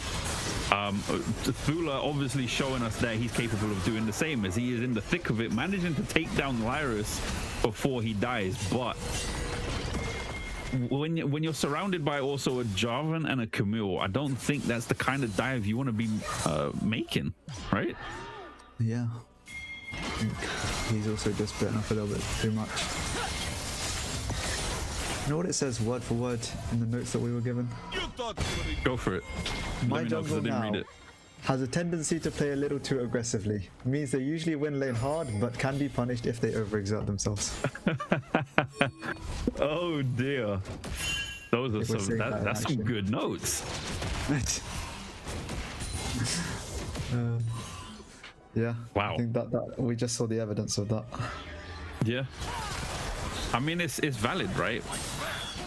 Thula obviously showing us that he's capable of doing the same, as he is in the thick of it, managing to take down Lyris before he dies. But when you're surrounded by also a Jarvan and a Camille, I don't think that's the kind of dive you want to be making, right? Yeah, I think he's also just bitten off a little bit too much. You know what it says word for word in the notes that we were given? Go for it. My jungle now has a tendency to play a little too aggressively. Means they usually win lane hard, but can be punished if they overexert themselves. Oh dear. Those are some, that's some good notes. Yeah. Wow. I think that we just saw the evidence of that. Yeah. I mean, it's valid, right?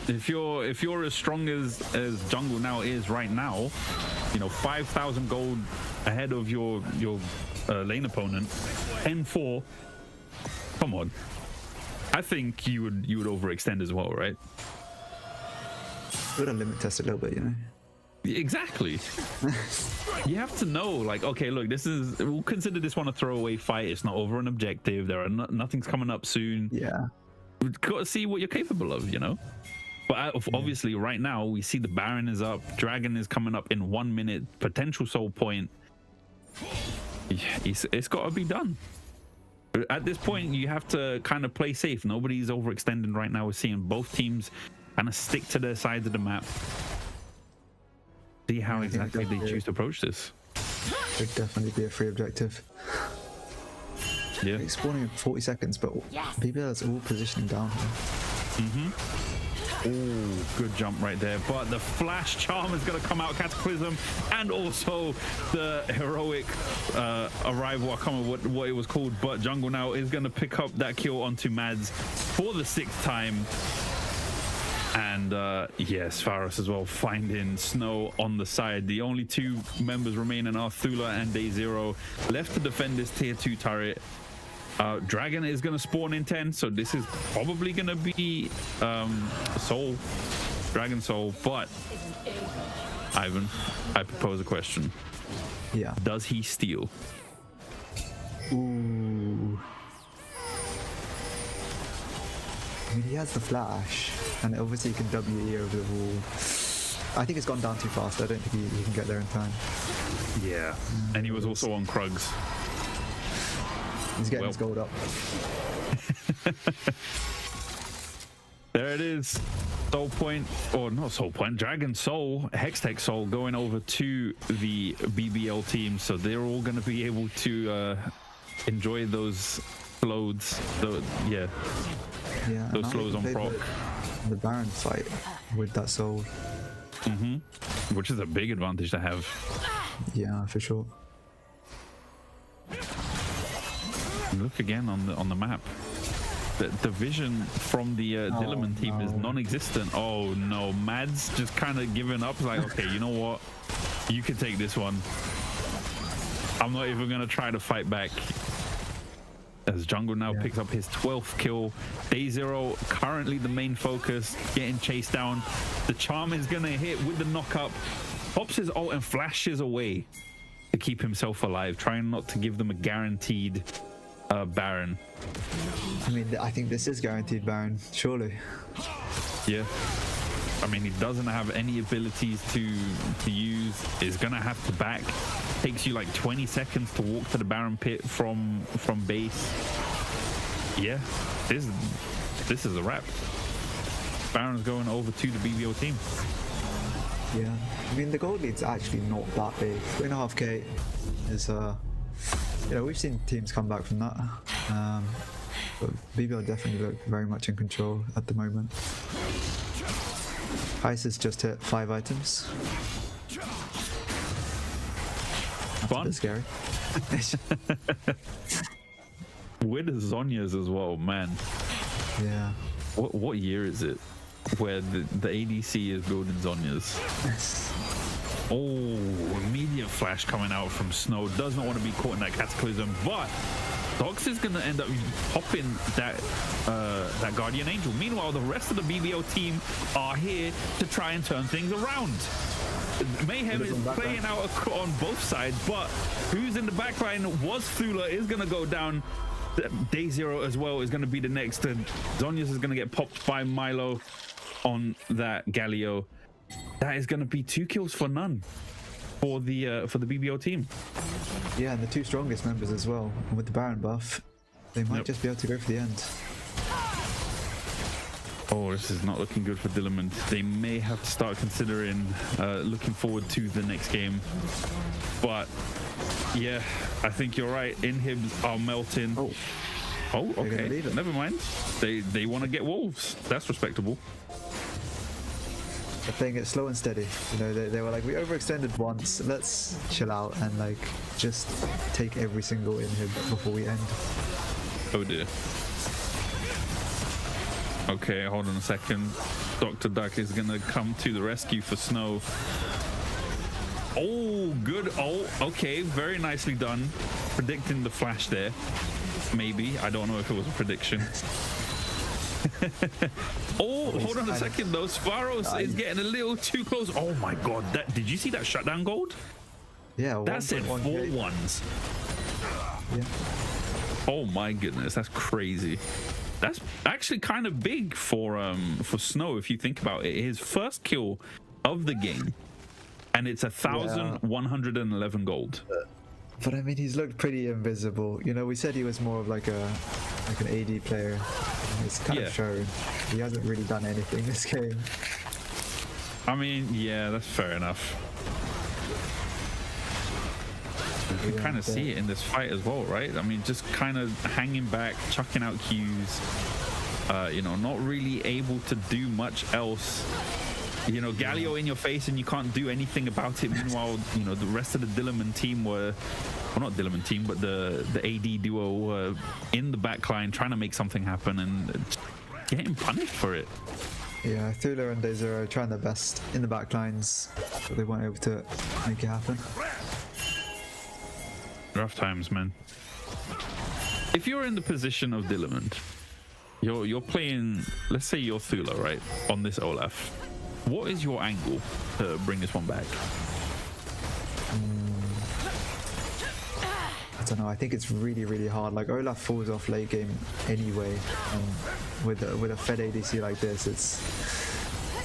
If you're as strong as jungle now is right now, you know, 5,000 gold ahead of your lane opponent, 10-4. Come on. I think you would overextend as well, right? Would have limit test a little bit, you know. Exactly. You have to know, like, okay, look, we'll consider this one a throwaway fight. It's not over an objective. There are nothing's coming up soon. Yeah. We've got to see what you're capable of, you know. But obviously, right now we see the Baron is up, Dragon is coming up in 1 minute, potential soul point. It's got to be done. At this point, you have to kind of play safe. Nobody's overextending right now. We're seeing both teams kind of stick to their sides of the map. See how exactly they choose to approach this. Could definitely be a free objective. Yeah. It's spawning in 40 seconds, but BBL is all positioning down here. Oh, good jump right there. But the flash charm is going to come out, Cataclysm, and also the heroic arrival. I can't remember what it was called, but jungle now is going to pick up that kill onto Mads for the 6th time. And yes, Faros as well, finding Snow on the side. The only 2 members remaining are Thula and Day Zero, left to defend this tier 2 turret. Dragon is going to spawn in 10, so this is probably going to be Soul, Dragon Soul. But Ivan, I propose a question. Yeah. Does he steal? Ooh. I mean, he has the flash, and obviously he can WE over the wall. I think it's gone down too fast. I don't think he can get there in time. Yeah. And he was also on Krugs. He's getting his gold up. There it is. Soul point, or not Soul point, Dragon Soul, Hextech Soul going over to the BBL team. So they're all going to be able to enjoy those loads. So, yeah. Yeah, those slows on proc. The Baron fight with that soul. Which is a big advantage to have. Yeah, for sure. Look again on the map. The vision from the Dillermand team is non-existent. Oh no, Mad's just kind of giving up. Like, okay, you know what? You can take this one. I'm not even gonna try to fight back. As Jungle now picks up his 12th kill. Day Zero currently the main focus, getting chased down. The charm is gonna hit with the knock-up. Pops his ult and flashes away to keep himself alive, trying not to give them a guaranteed Baron. I mean, I think this is guaranteed Baron, surely. Yeah. I mean, he doesn't have any abilities to use. Is gonna have to back. Takes you like 20 seconds to walk to the Baron pit from base. Yeah, this is a wrap. Baron's going over to the BBO team. Yeah, I mean the gold lead's actually not that big. 3.5k is you know, we've seen teams come back from that. But BBO definitely look very much in control at the moment. Ice has just hit 5 items. That's Fun. a bit scary. With Zhonya's as well, man. Yeah. What year is it where the ADC is building Zhonya's? Oh, immediate flash coming out from Snow. Does not want to be caught in that Cataclysm, but Dox is going to end up popping that Guardian Angel. Meanwhile, the rest of the BBO team are here to try and turn things around. Mayhem is playing out on both sides, but who's in the backline was Thula, is going to go down. Day Zero as well is going to be the next. Zhonya's is going to get popped by Milo on that Galio. That is going to be 2 kills for none for the BBO team. Yeah, and the 2 strongest members as well. And with the Baron buff, they might just be able to go for the end. Oh, this is not looking good for Dillermand. They may have to start considering looking forward to the next game. But yeah, I think you're right. Inhibs are melting. Oh, okay. Never mind. They want to get wolves. That's respectable. They're playing it slow and steady. You know, they were like, we overextended once. Let's chill out and like just take every single inhib before we end. Oh dear. Okay, hold on a second. Dr. Duck is gonna come to the rescue for Snow. Oh, good. Oh, okay, very nicely done. Predicting the flash there. Maybe. I don't know if it was a prediction. Oh, hold on a second though. Sparrows is getting a little too close. Oh my god, did you see that shutdown gold? Yeah, that said 4 ones. Yeah. Oh my goodness, that's crazy. That's actually kind of big for Snow if you think about it. His first kill of the game, and it's 1,111 gold. But I mean, he's looked pretty invisible. You know, we said he was more of like an AD player. It's kind of shown. He hasn't really done anything this game. I mean, yeah, that's fair enough. You can kind of see it in this fight as well, right? I mean, just kind of hanging back, chucking out Qs, you know, not really able to do much else. You know, Galio in your face and you can't do anything about it. Meanwhile, you know, the rest of the Dillermand team were, well, not Dillermand team, but the AD duo were in the backline trying to make something happen and getting punished for it. Yeah, Thula and Day Zero are trying their best in the backlines, but they weren't able to make it happen. Rough times, man. If you're in the position of Dillermand, you're playing, let's say you're Thula, right, on this Olaf. What is your angle to bring this one back? I don't know. I think it's really, really hard. Like Olaf falls off late game anyway, and with a fed ADC like this, it's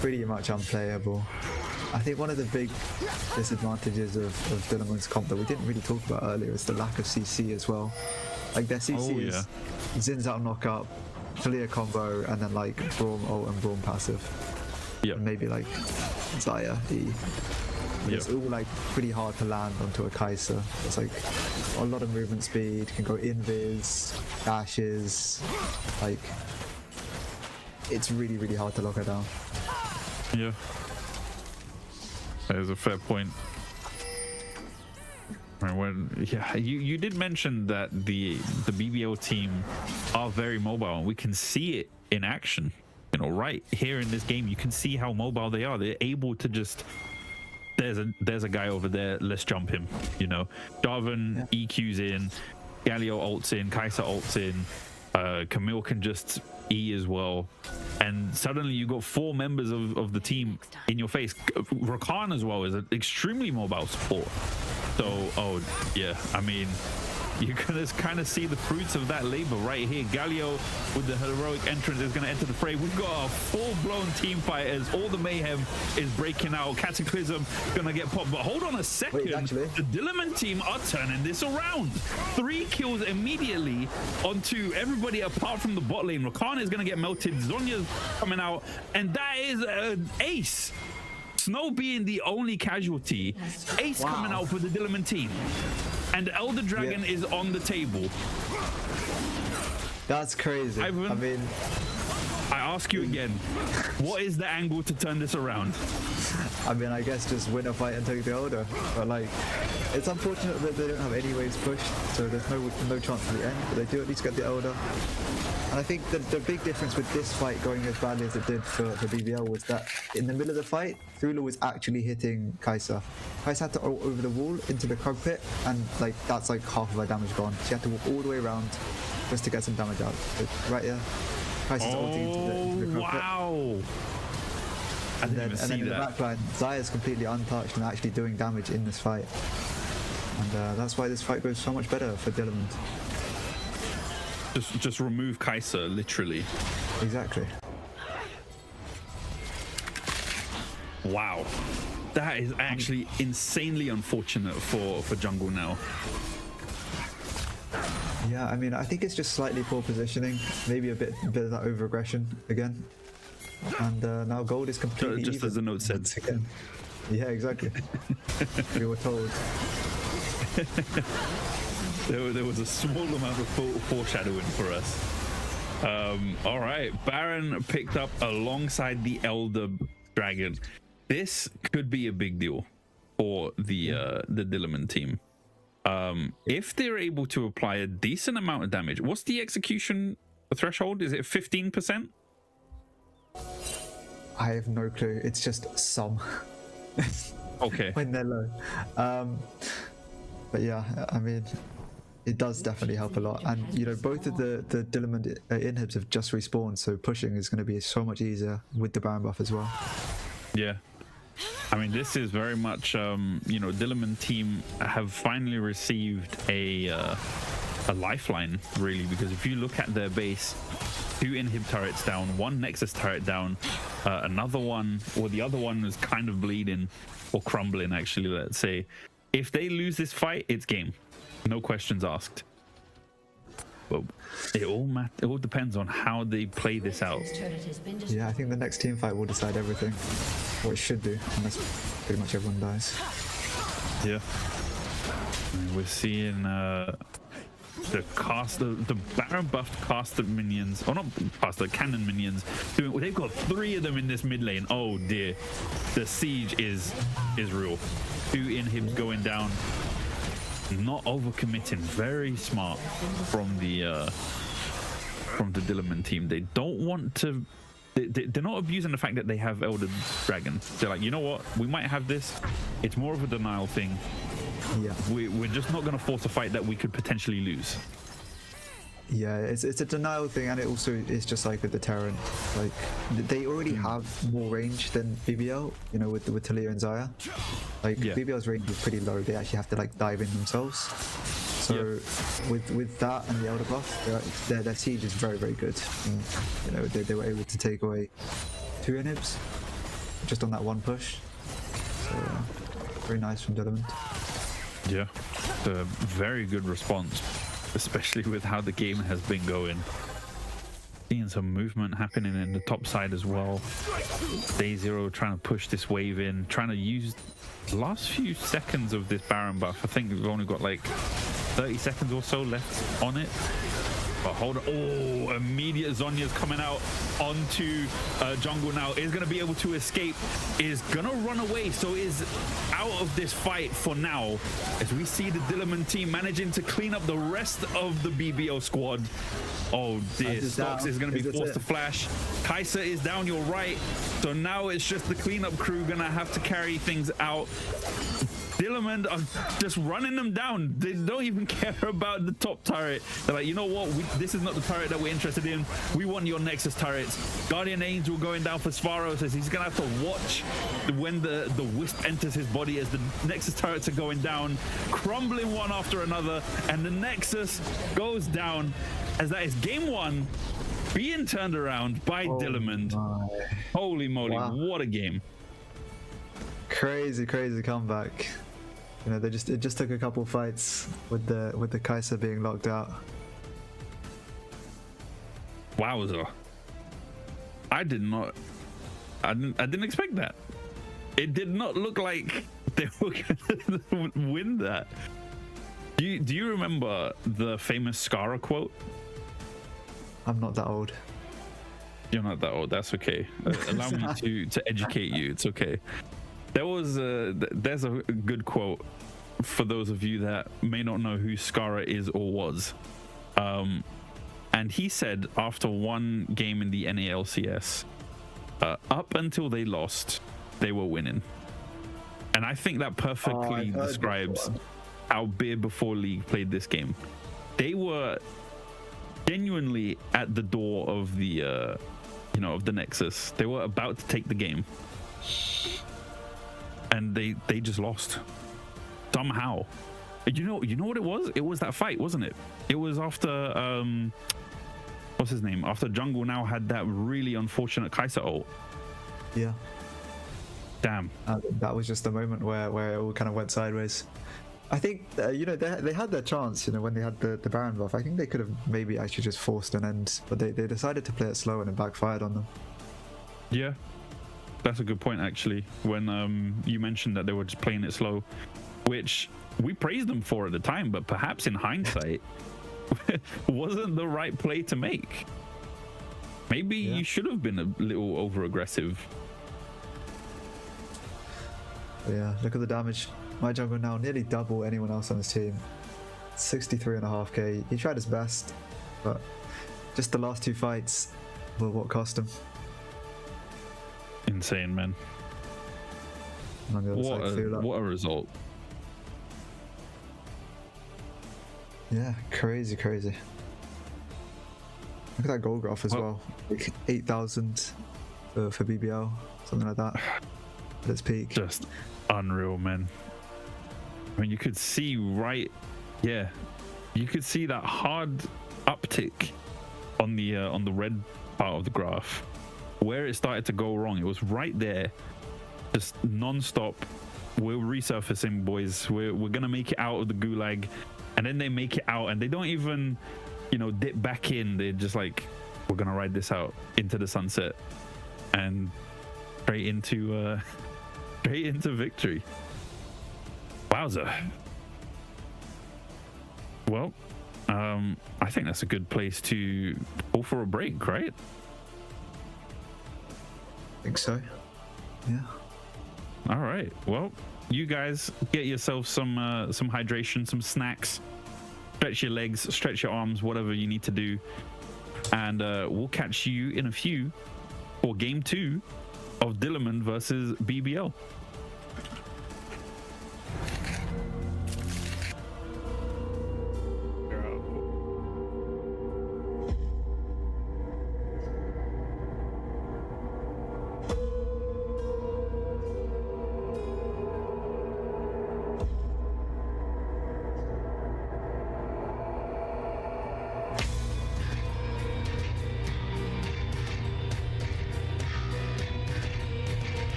pretty much unplayable. I think one of the big disadvantages of Dillermand's comp that we didn't really talk about earlier is the lack of CC as well. Like their CC is Zin's out knock up, Talia combo, and then like Braum ult and Braum passive. Yeah. And maybe like Zaya E. It's all like pretty hard to land onto a Kai'Sa. It's like a lot of movement speed, can go invis, dashes, like it's really, really hard to lock her down. Yeah, that is a fair point. Yeah, you did mention that the BBL team are very mobile, and we can see it in action. You know, right here in this game, you can see how mobile they are. They're able to just, there's a guy over there, let's jump him. You know, Jarvan EQ's in, Galio ults in, Kai'Sa ults in, Camille can just E as well, and suddenly you got 4 members of the team in your face. Rakan as well is an extremely mobile support. So, oh yeah, I mean, you can kind of see the fruits of that labor right here. Galio with the heroic entrance is going to enter the fray. We've got a full-blown team fight as all the mayhem is breaking out. Cataclysm going to get popped. But hold on a second. Wait, actually, the Dillermand team are turning this around. 3 kills immediately onto everybody apart from the bot lane. Rakan is going to get melted. Zhonya's coming out. And that is an ace. Snow being the only casualty. Ace coming out for the Dillermand team. And Elder Dragon is on the table. That's crazy. Ivan, I mean, I ask you again, what is the angle to turn this around? I mean, I guess just win a fight and take the Elder. But like, it's unfortunate that they don't have any waves pushed, so there's no chance for the end. But they do at least get the Elder. And I think the big difference with this fight going as badly as it did for BBL was that in the middle of the fight, Thula was actually hitting Kai'Sa. Kai'Sa had to ult over the wall into the cockpit, and like that's like half of her damage gone. She had to walk all the way around just to get some damage out. So, right here, Kai'Sa's ulting into the cockpit. Wow! And then in the backline, Zaya's completely untouched and actually doing damage in this fight. And that's why this fight goes so much better for Dillermand. Just remove Kai'Sa, literally. Exactly. Wow. That is actually insanely unfortunate for jungle now. Yeah, I mean, I think it's just slightly poor positioning, maybe a bit of that over-aggression again. And now gold is completely just even as the note said. again. Yeah, exactly. We were told. There was a small amount of foreshadowing for us. All right, Baron picked up alongside the Elder Dragon. This could be a big deal for the Dillermand team. If they're able to apply a decent amount of damage, what's the execution threshold? Is it 15%? I have no clue. It's just some. Okay. When they're low. But yeah, I mean, it does definitely help a lot. And you know, both of the Dillermand inhibs have just respawned, so pushing is going to be so much easier with the Baron buff as well. Yeah. I mean, this is very much, you know, Dillermand team have finally received a lifeline, really, because if you look at their base, 2 inhib turrets down, 1 Nexus turret down, another one, or the other one is kind of bleeding, or crumbling, actually, let's say. If they lose this fight, it's game. No questions asked. But it all depends on how they play this out. Yeah, I think the next team fight will decide everything. Or it should do, unless pretty much everyone dies. Yeah. I mean, we're seeing the Baron buffed caster minions, or not caster, cannon minions. They've got 3 of them in this mid lane. Oh dear, the siege is real. 2 inhibs going down. Not overcommitting. Very smart from the Dillermand team. They don't want to. They're not abusing the fact that they have Elder Dragon. They're like, you know what? We might have this. It's more of a denial thing. Yeah. We're just not going to force a fight that we could potentially lose. Yeah, it's a denial thing, and it also is just like a deterrent. Like, they already have more range than BBL, you know, with Talia and Zaya. Like, BBL's range is pretty low. They actually have to like dive in themselves. So with that and the Elder buff, their siege is very, very good. And, you know, they were able to take away 2 inhibs just on that 1 push. So very nice from Dillermand. Yeah, a very good response, especially with how the game has been going. Seeing some movement happening in the top side as well. Day0 trying to push this wave in, trying to use the last few seconds of this Baron buff. I think we've only got like 30 seconds or so left on it. But hold on. Oh, immediate Zhonya's coming out onto jungle now. Is going to be able to escape. Is going to run away. So is out of this fight for now. As we see the Dillermand team managing to clean up the rest of the BBO squad. Oh dear, Stocks is going to be forced to flash. Kai'Sa is down your right. So now it's just the cleanup crew going to have to carry things out. Dillermand are just running them down. They don't even care about the top turret. They're like, you know what? This is not the turret that we're interested in. We want your Nexus turrets. Guardian Angel going down for Svaros as he's going to have to watch when the wisp enters his body as the Nexus turrets are going down, crumbling one after another. And the Nexus goes down as that is game one being turned around by Dillermand. Holy moly, what a game. Crazy comeback. You know, it just took a couple fights with the Kai'Sa being locked out. Wowza. I didn't expect that. It did not look like they were gonna win that. Do you remember the famous Skara quote? I'm not that old. You're not that old, that's okay. Allow me to educate you, it's okay. There's a good quote for those of you that may not know who Skara is or was. And he said after one game in the NALCS, up until they lost, they were winning. And I think that perfectly describes how Beer Before League played this game. They were genuinely at the door of the of the Nexus. They were about to take the game. And they just lost somehow. You know what it was? It was that fight, wasn't it? It was after what's his name? After Jungle now had that really unfortunate Kai'Sa ult. Yeah. Damn. That was just the moment where it all kind of went sideways. I think they had their chance. When they had the Baron buff, I think they could have maybe actually just forced an end, but they decided to play it slow and it backfired on them. Yeah. That's a good point, actually, when you mentioned that they were just playing it slow, which we praised them for at the time, but perhaps in hindsight, wasn't the right play to make. Maybe you should have been a little over-aggressive. Yeah, look at the damage. My jungle now nearly double anyone else on his team. 63.5k. He tried his best, but just the last two fights were what cost him. Insane, man. What a result. Yeah, crazy. Look at that goal graph as well. Like 8,000 for BBL, something like that at its peak. Just unreal, man. I mean, you could see you could see that hard uptick on the red part of the graph. Where it started to go wrong, it was right there, just non-stop. We're resurfacing, boys. We're gonna make it out of the gulag, and then they make it out, and they don't even, dip back in. They're just like, we're gonna ride this out into the sunset, and straight into victory. Wowza. Well, I think that's a good place to go for a break, right? I think so. Yeah. All right. Well, you guys get yourself some hydration, some snacks, stretch your legs, stretch your arms, whatever you need to do, and we'll catch you in a few for game 2 of Dillermand versus BBL.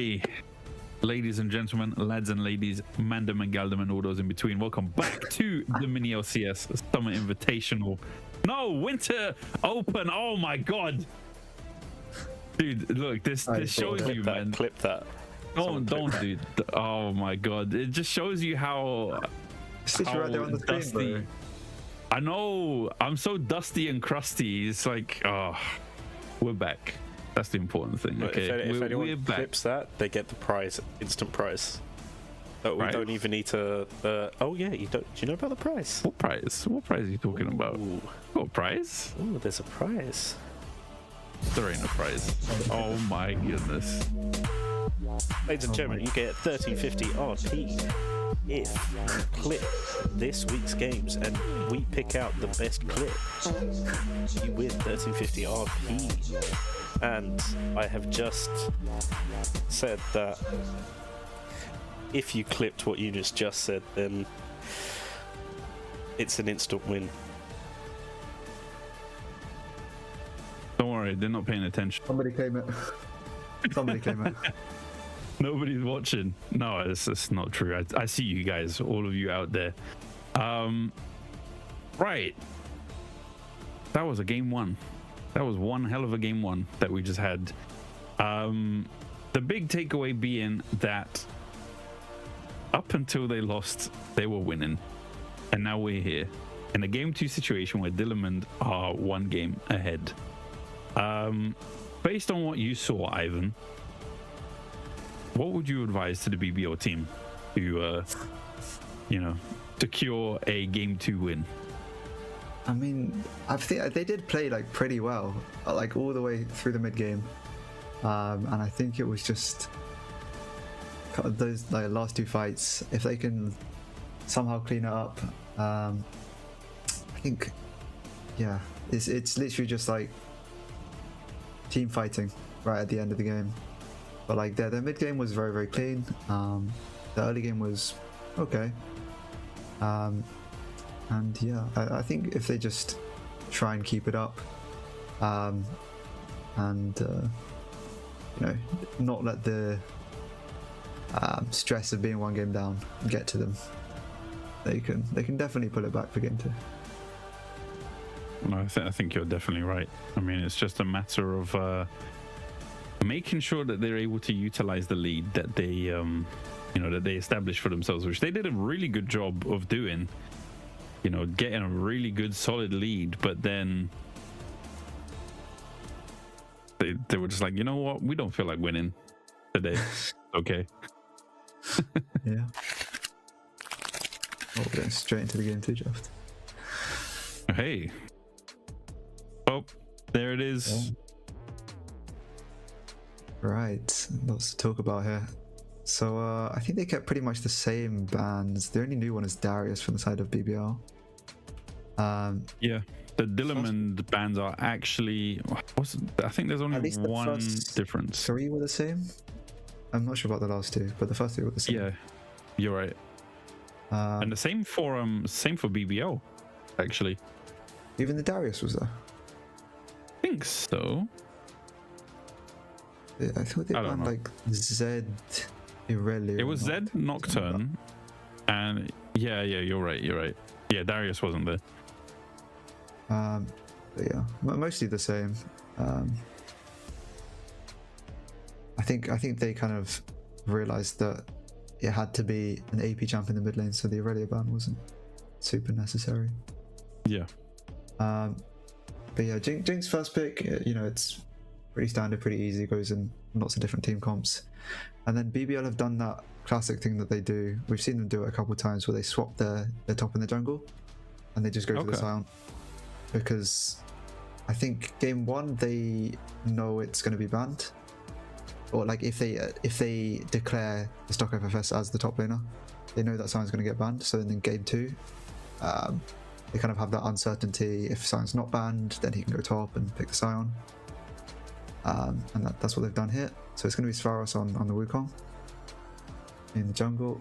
Alrighty, ladies and gentlemen, lads and ladies, Mandem and Galdem and all those in between, welcome back to the MiniLCS Summer Invitational. No, Winter Open. Oh my god, dude! Look, this shows you, man. Clip that. Don't, dude. Oh my god, it just shows you how right there on the screen, dusty. bro. I know. I'm so dusty and crusty. It's like, oh, we're back. That's the important thing. Okay, if anyone we're back. clips that, they get the prize, instant prize. We Right. don't even need to. Oh yeah, you don't. Do you know about the prize? What prize? What prize are you talking about? Ooh. What prize? Ooh, there's a prize. There ain't a prize. Oh my goodness. Ladies and gentlemen, you get 1350 RP if you clip this week's games, and we pick out the best clip. You win 1350 RP. And I have just said that if you clipped what you just said, then it's an instant win. Don't worry, they're not paying attention. Somebody claim it. Somebody claim it. Nobody's watching. No, it's not true. I see you guys, all of you out there. Right. That was a game one. That was one hell of a game one that we just had. The big takeaway being that up until they lost, they were winning. And now we're here in a game two situation where Dillermand are one game ahead. Based on what you saw, Ivan, what would you advise to the BBO team to, secure a game two win? I mean, I think they did play like pretty well, like all the way through the mid game, and I think it was just those like last two fights. If they can somehow clean it up, I think, yeah, it's literally just like team fighting right at the end of the game. But like their mid game was very, very clean. The early game was okay. And yeah, I think if they just try and keep it up, not let the stress of being one game down get to them, they can definitely pull it back for game two. No, I think you're definitely right. I mean, it's just a matter of making sure that they're able to utilize the lead that they, that they established for themselves, which they did a really good job of doing. Getting a really good solid lead, but then they were just like, you know what, we don't feel like winning today. Okay. Yeah. Oh, we're going straight into the game two draft. Hey. Oh, there it is. Right, lots to talk about here. So I think they kept pretty much the same bans. The only new one is Darius from the side of BBL. Yeah, the Dillermand bans are actually. I think there's only one difference. 3 were the same. I'm not sure about the last 2, but the first 3 were the same. Yeah, you're right. And the same for BBL, actually. Even the Darius was there. I think so. Yeah, I thought they banned like Zed. Irelia. It was Zed, Nocturne, and yeah, you're right. Yeah, Darius wasn't there. But yeah, mostly the same. I think they kind of realized that it had to be an AP champ in the mid lane, so the Irelia ban wasn't super necessary. Yeah. But yeah, Jinx first pick, it's pretty standard, pretty easy, goes in lots of different team comps. And then BBL have done that classic thing that they do. We've seen them do it a couple of times where they swap their top in the jungle and they just go for the Scion. Because I think game 1 they know it's going to be banned. Or like if they declare the stock FFS as the top laner, they know that Sion's going to get banned. So then in game 2, they kind of have that uncertainty. If Sion's not banned, then he can go top and pick the Sion. And that's what they've done here. So it's going to be Svaros on the Wukong in the jungle.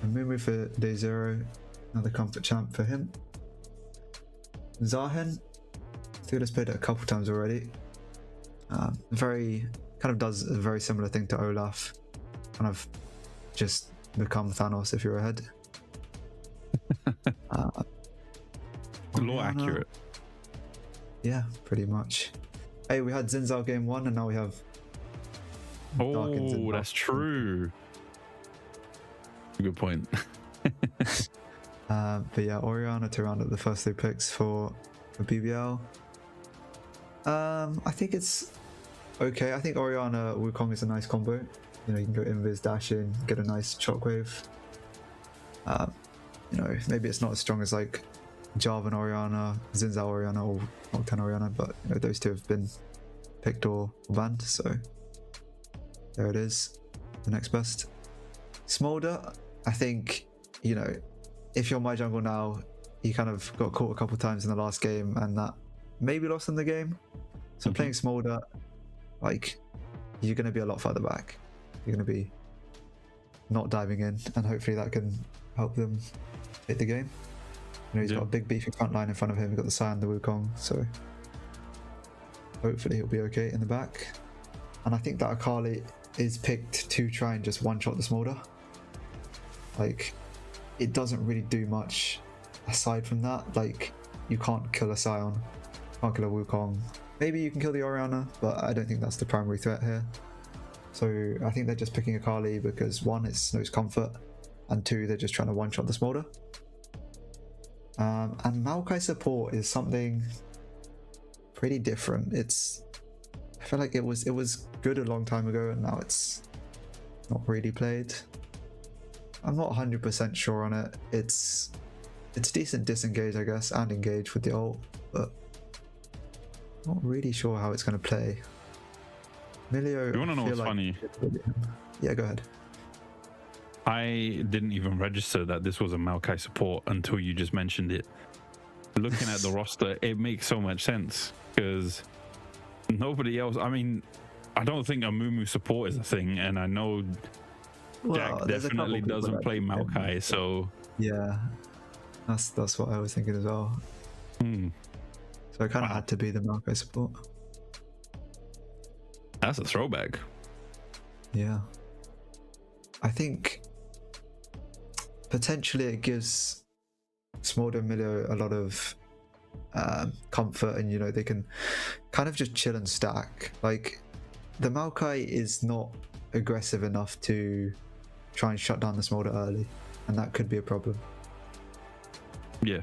And Mumu for day 0, another comfort champ for him. Zahen, Thule's played it a couple times already. Very kind of does a very similar thing to Olaf. kind of just become Thanos if you're ahead. Law accurate. Yeah, pretty much. Hey, we had Xin Zhao game 1 and now we have Dark and Xin Oh, Zhao. that's true. Good point. But yeah, Orianna to round up the first 3 picks for BBL. I think it's okay. I think Orianna Wukong is a nice combo. You know, you can go invis, dash in, get a nice shockwave. You know, maybe it's not as strong as like Jarvan Orianna, Xin Zhao Orianna, or Nocturne Orianna, but you know, those 2 have been picked or banned, so there it is. The next best. Smolder, I think, you know, if you're my jungle now, you kind of got caught a couple times in the last game and that maybe lost in the game. So playing Smolder, like, you're going to be a lot further back. You're going to be not diving in, and hopefully that can help them hit the game. You know, he's got a big beefy front line in front of him. He's got the Sion, the Wukong, so hopefully he'll be okay in the back. And I think that Akali is picked to try and just one-shot the Smolder. Like, it doesn't really do much aside from that. Like, you can't kill a Sion, can't kill a Wukong. Maybe you can kill the Orianna, but I don't think that's the primary threat here. So I think they're just picking Akali because 1, it's Snow's comfort, and 2, they're just trying to one-shot the Smolder. And Maokai support is something pretty different. I feel like it was good a long time ago, and now it's not really played. I'm not 100% sure on it. It's decent disengage, I guess, and engage with the ult, but not really sure how it's going to play. Milio, You want to know what's funny? Yeah, go ahead. I didn't even register that this was a Maokai support until you just mentioned it. Looking at the roster, it makes so much sense because nobody else. I mean, I don't think a Mumu support is a thing, and I know Jack definitely doesn't play Maokai, so yeah, that's what I was thinking as well. So it kind of had to be the Maokai support. That's a throwback. Yeah, I think potentially it gives Smolder and Milio a lot of comfort, and you know, they can kind of just chill and stack. Like, the Maokai is not aggressive enough to try and shut down the Smolder early, and that could be a problem. Yeah.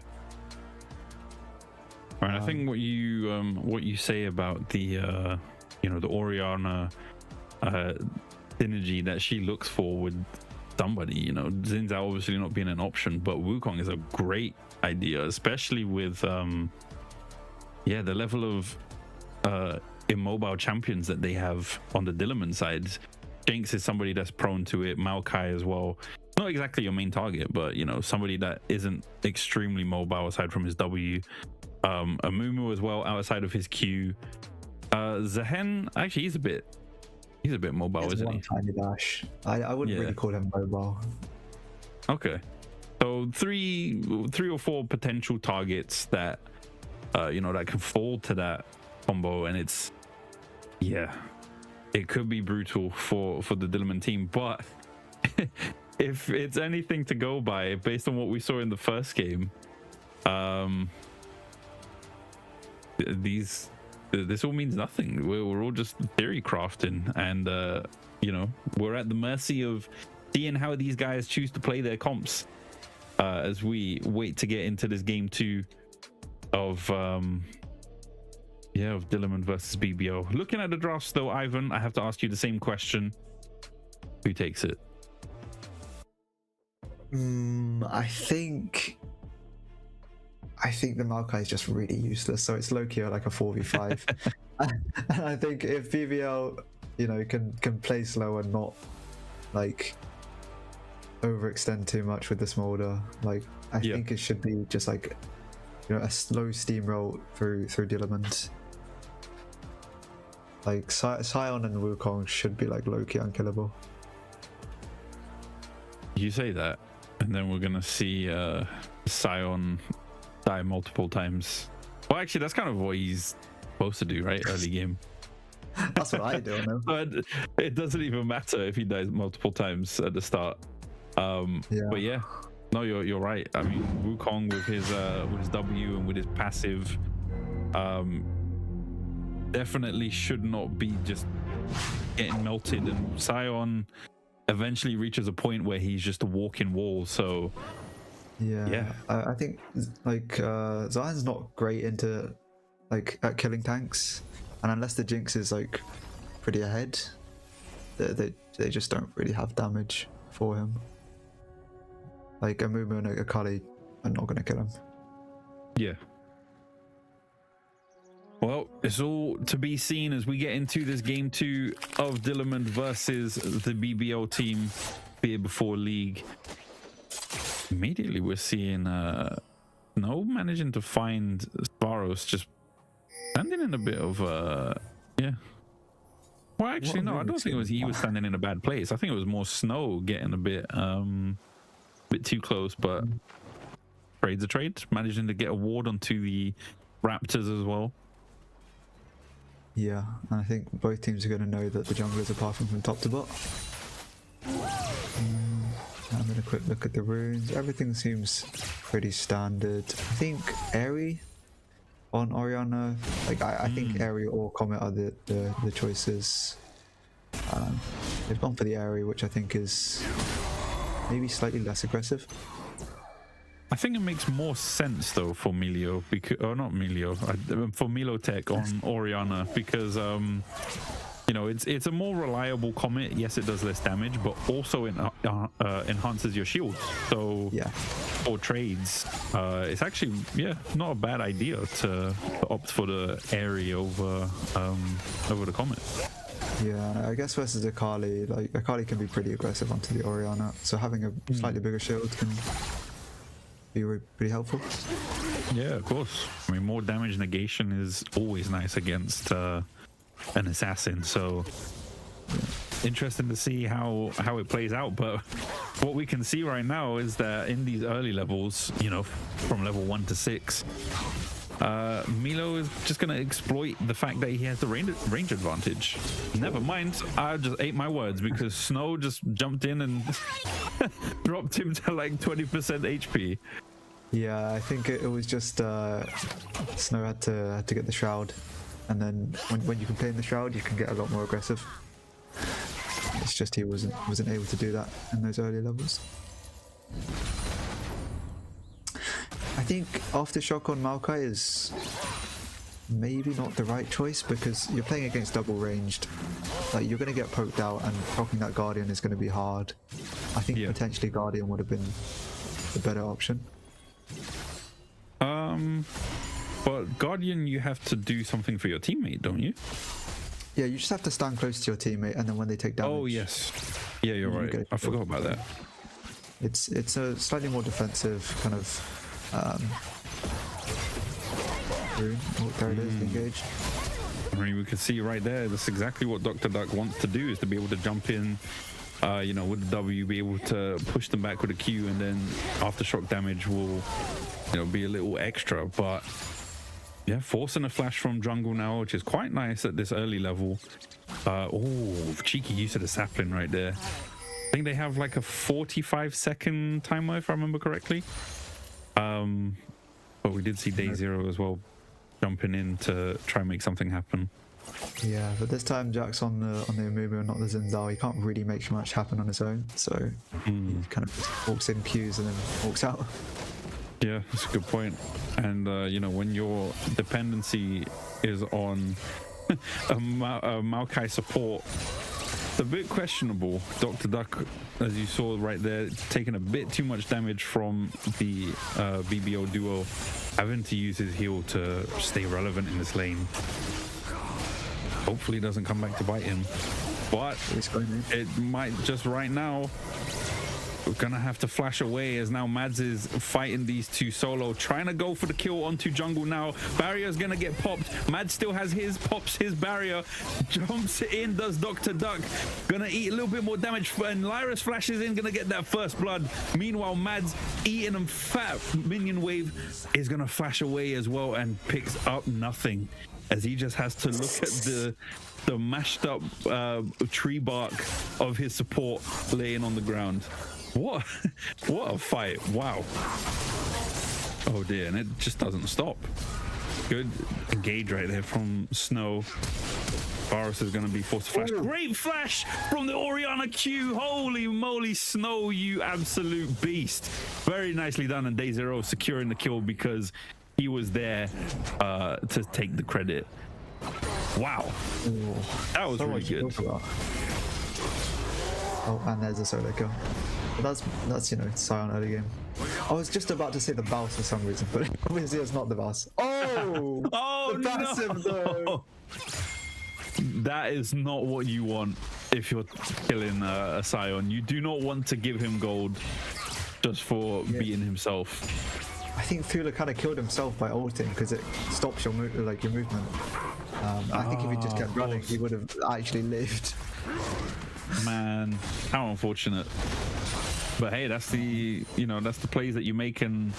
Right. I think what you say about the you know, the Orianna synergy that she looks for with somebody, you know, Xin Zhao obviously not being an option, but Wukong is a great idea, especially with yeah, the level of immobile champions that they have on the Dillermand side. Jinx is somebody that's prone to it, Maokai as well. Not exactly your main target, but you know, somebody that isn't extremely mobile aside from his W. Amumu as well outside of his Q. Zehen, actually he's a bit mobile, isn't he? Tiny dash. I wouldn't really call him mobile. Okay, so three or four potential targets that you know, that can fall to that combo, and it's, yeah, it could be brutal for the Dillermand team. But if it's anything to go by based on what we saw in the first game, this all means nothing. We're all just theory crafting, and you know, we're at the mercy of seeing how these guys choose to play their comps as we wait to get into this game 2 of Dillermand versus BBO. Looking at the drafts though, Ivan, I have to ask you the same question. Who takes it? I think the Maokai is just really useless, so it's low-key like a 4v5. And I think if BBL, you know, can play slow and not like overextend too much with the Smolder, like I think it should be just like, you know, a slow steamroll through Dillermand. Like Sion and Wukong should be like low-key unkillable. You say that, and then we're gonna see Sion die multiple times. Well, actually, that's kind of what he's supposed to do, right? Early game. That's what I do. I know. But it doesn't even matter if he dies multiple times at the start. But yeah, no, you're right. I mean, Wukong with his W and with his passive, definitely should not be just getting melted. And Sion eventually reaches a point where he's just a walking wall. So yeah, I think like Zion's not great into at killing tanks, and unless the Jinx is like pretty ahead, they just don't really have damage for him. Like a Mumu and a Kali are not going to kill him. Yeah. Well, it's all to be seen as we get into this game 2 of Dillermand versus the BBO team here before League. Immediately we're seeing No managing to find Sparrows, just standing in a bit of yeah. Well, actually, no, I don't think it was he was standing in a bad place. I think it was more Snow getting a bit too close, but trade's a trade, managing to get a ward onto the Raptors as well. Yeah, and I think both teams are going to know that the junglers are passing from top to bot. Having a quick look at the runes, everything seems pretty standard. I think Airy on Orianna, like I think Airy or Comet are the choices. They've gone for the Airy, which I think is maybe slightly less aggressive. I think it makes more sense though for Melio, because not Melio, for MiniLCS on Orianna, because you know, it's a more reliable Comet. Yes, it does less damage, but also enhances your shield. So yeah, for trades, it's actually not a bad idea to opt for the Airy over the Comet. Yeah, I guess versus Akali, like Akali can be pretty aggressive onto the Orianna, so having a slightly bigger shield can be pretty helpful. Yeah, of course. I mean, more damage negation is always nice against an assassin, so interesting to see how it plays out. But what we can see right now is that in these early levels, you know, from level 1 to 6, Milo is just going to exploit the fact that he has the range advantage. Never mind, I just ate my words because Snow just jumped in and dropped him to like 20% HP. Yeah, I think it was just Snow had to get the Shroud, and then when you can play in the Shroud, you can get a lot more aggressive. It's just he wasn't able to do that in those early levels. I think Aftershock on Maokai is maybe not the right choice because you're playing against double ranged. Like, you're going to get poked out, and proccing that Guardian is going to be hard. I think potentially Guardian would have been the better option. But Guardian, you have to do something for your teammate, don't you? Yeah, you just have to stand close to your teammate, and then when they take damage... Oh, yes. Yeah, you're right. I forgot about that. It's a slightly more defensive kind of rune. Oh, there it is, engaged. I mean, we can see right there, that's exactly what Dr. Duck wants to do, is to be able to jump in, you know, with the W, be able to push them back with a Q, and then aftershock damage will, you know, be a little extra. But yeah, forcing a flash from jungle now, which is quite nice at this early level. Oh, cheeky use of the sapling right there. I think they have like a 45-second timer, if I remember correctly. But we did see Day Zero as well jumping in to try and make something happen. Yeah, but this time Jack's on the Amumu and not the Zinzao. He can't really make much happen on his own, so he kind of just walks in, queues, and then walks out. Yeah, that's a good point. And you know, when your dependency is on a Maokai support, it's a bit questionable. Dr. Duck, as you saw right there, taking a bit too much damage from the BBO duo, having to use his heal to stay relevant in this lane. Hopefully it doesn't come back to bite him, but it might just right now. We're gonna have to flash away as now Mads is fighting these two solo, trying to go for the kill onto jungle now. Barrier's gonna get popped. Mads still has his, pops his barrier, jumps in, does Dr. Duck. Gonna eat a little bit more damage, and Lyris flashes in, gonna get that first blood. Meanwhile, Mads eating them fat. Minion wave is gonna flash away as well and picks up nothing, as he just has to look at the the mashed up tree bark of his support laying on the ground. What a fight. Wow. Oh dear, and it just doesn't stop. Good engage right there from Snow. Varus is going to be forced to flash. Great flash from the Orianna Q. Holy moly, Snow, you absolute beast. Very nicely done, and Day Zero securing the kill because he was there to take the credit. Wow. That was So really much to good. talk about. Oh, and there's a solo kill. But that's you know, Sion early game. I was just about to say the Baus for some reason, but obviously it's not the Baus. Oh! Oh, the passive though! That is not what you want if you're killing a Sion. You do not want to give him gold just for beating himself. I think Thula kind of killed himself by ulting because it stops your your movement. I think if he just kept running, he would have actually lived. Man, how unfortunate. But hey, that's the that's the plays that you make and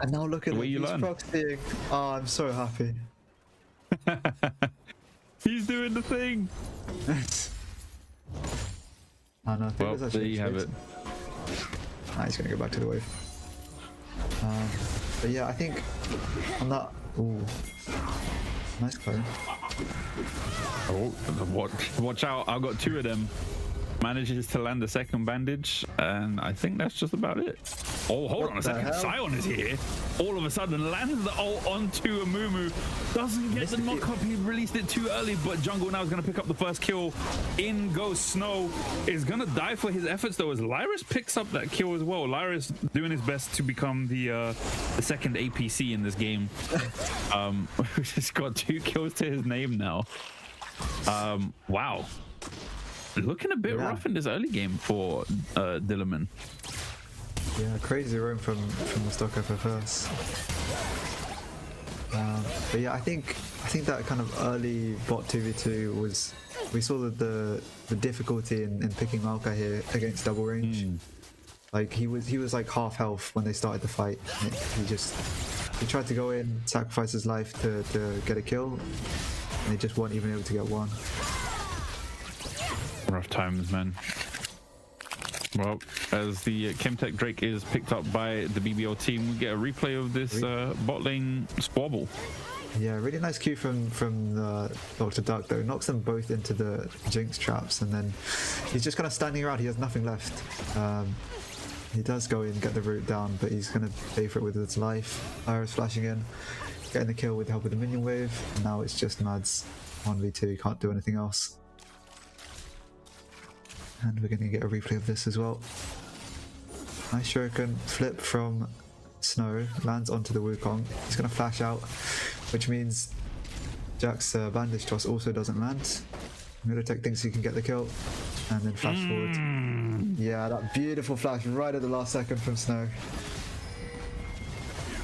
now look at the way him, you he's learn. proxying. Oh, I'm so happy. He's doing the thing. Oh, no, Well, there you have it. He's gonna go back to the wave. But yeah, I think on that. Ooh, nice play. Oh, watch out! I've got two of them. Manages to land the second bandage, and I think that's just about it. Oh, hold on a second. Sion is here. All of a sudden, lands the ult onto Amumu. Doesn't get the knock up. He released it too early, but Jungle now is going to pick up the first kill. In goes Snow. Is going to die for his efforts, though, as Lyris picks up that kill as well. Lyris doing his best to become the second APC in this game. He's got 2 kills to his name now. Wow. Looking a bit rough in this early game for Dillermand. Yeah, crazy roam from the stock FFS. But yeah, I think that kind of early bot 2v2 was, we saw the difficulty in picking Maokai here against double range. Like he was like half health when they started the fight. He tried to go in, sacrifice his life to get a kill, and they just weren't even able to get one. Rough times, man. Well, as the Chemtech Drake is picked up by the BBL team, we get a replay of this bot lane squabble. Yeah, really nice Q from Dr. Duck though. Knocks them both into the Jinx traps, and then he's just kind of standing around. He has nothing left. He does go in, get the root down, but he's going to pay for it with his life. Iris flashing in, getting the kill with the help of the minion wave. And now it's just Mads 1v2. He can't do anything else. And we're going to get a replay of this as well. Nice shuriken flip from Snow, lands onto the Wukong. He's going to flash out, which means Jack's bandage toss also doesn't land. MiniLCS thinks he can get the kill, and then flash forward. Yeah, that beautiful flash right at the last second from Snow.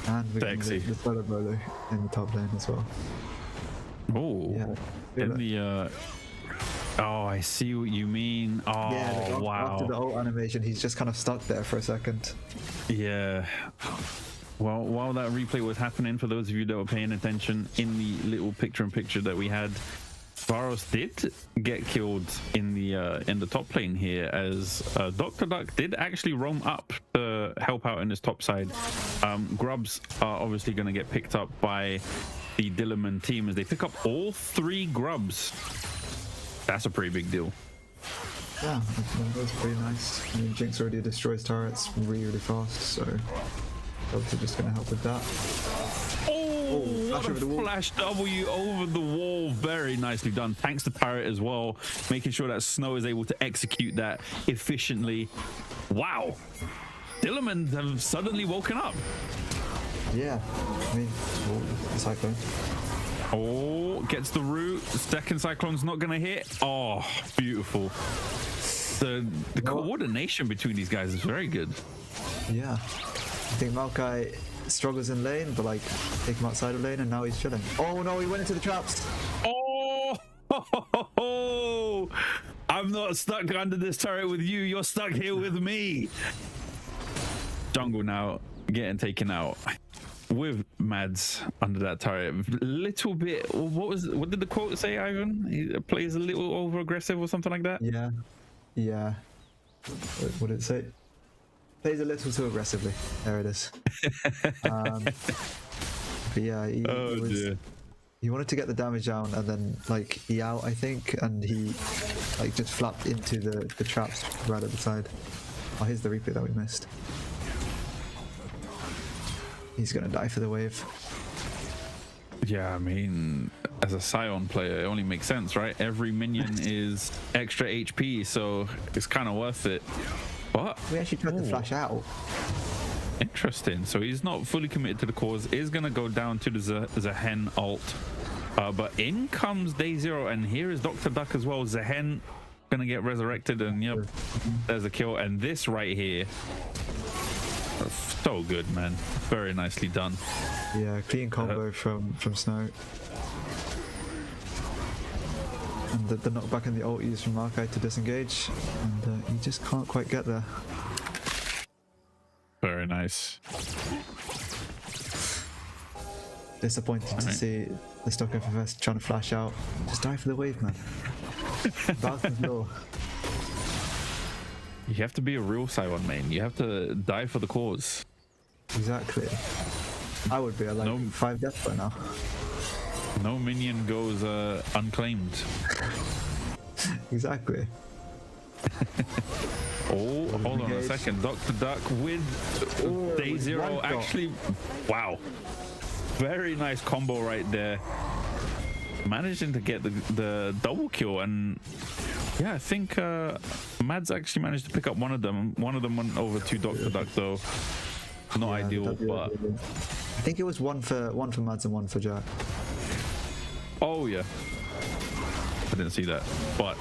And we're getting the solo bolo in the top lane as well. Oh, yeah, in the oh, I see what you mean. Oh, yeah, wow. After the ult animation, he's just kind of stuck there for a second. Yeah. Well, while that replay was happening, for those of you that were paying attention, in the little picture-in-picture that we had, Varos did get killed in the top lane here, as Dr. Duck did actually roam up to help out in his top side. Grubs are obviously going to get picked up by the Dillermand team as they pick up all 3 grubs. That's a pretty big deal. Yeah, that was pretty nice. I mean, Jinx already destroys turrets really fast, so Grubs are just going to help with that. Oh, what a flash W over the wall. Very nicely done. Thanks to Parrot as well, making sure that Snow is able to execute that efficiently. Wow. Dillermand have suddenly woken up. Yeah, I mean, Cyclone. Oh, gets the root. Second Cyclone's not going to hit. Oh, beautiful. The coordination between these guys is very good. Yeah. I think Maokai struggles in lane, but like, take him outside of lane and now he's chilling. Oh no, he went into the traps. Oh, I'm not stuck under this turret with you. You're stuck here with me. Jungle now getting taken out. with Mads under that turret, little bit. What did the quote say, Ivan? He plays a little over aggressive or something like that. Yeah. What did it say? Plays a little too aggressively. There it is. But yeah, he wanted to get the damage down and then like he out, I think, and he like just flapped into the traps right at the side. Oh, here's the replay that we missed. He's gonna die for the wave. Yeah, I mean, as a Scion player, it only makes sense, right? Every minion is extra HP, so it's kind of worth it. But we actually tried to flash out. Interesting. So he's not fully committed to the cause. Is gonna go down to the Zehen ult. But in comes Day Zero, and here is Dr. Duck as well. Zehen gonna get resurrected, and yep, there's a kill. And this right here, so good, man. Very nicely done. Yeah, clean combo from Snow. And the knockback and the ult used from Markai to disengage, and he just can't quite get there. Very nice. Disappointing to see the stock FFS trying to flash out. Just die for the wave, man. Bouncing floor. You have to be a real Scion main. You have to die for the cause. Exactly. I would be like 5 deaths by now. No minion goes unclaimed. Exactly. Oh, hold on a second. Dr. Duck with Day Zero. Actually, wow. Very nice combo right there. Managing to get the double kill, and yeah, I think Mads actually managed to pick up one of them. One of them went over to Dr. Duck though. Not ideal, but I think it was one for Mads and one for Jack. Oh yeah, I didn't see that. But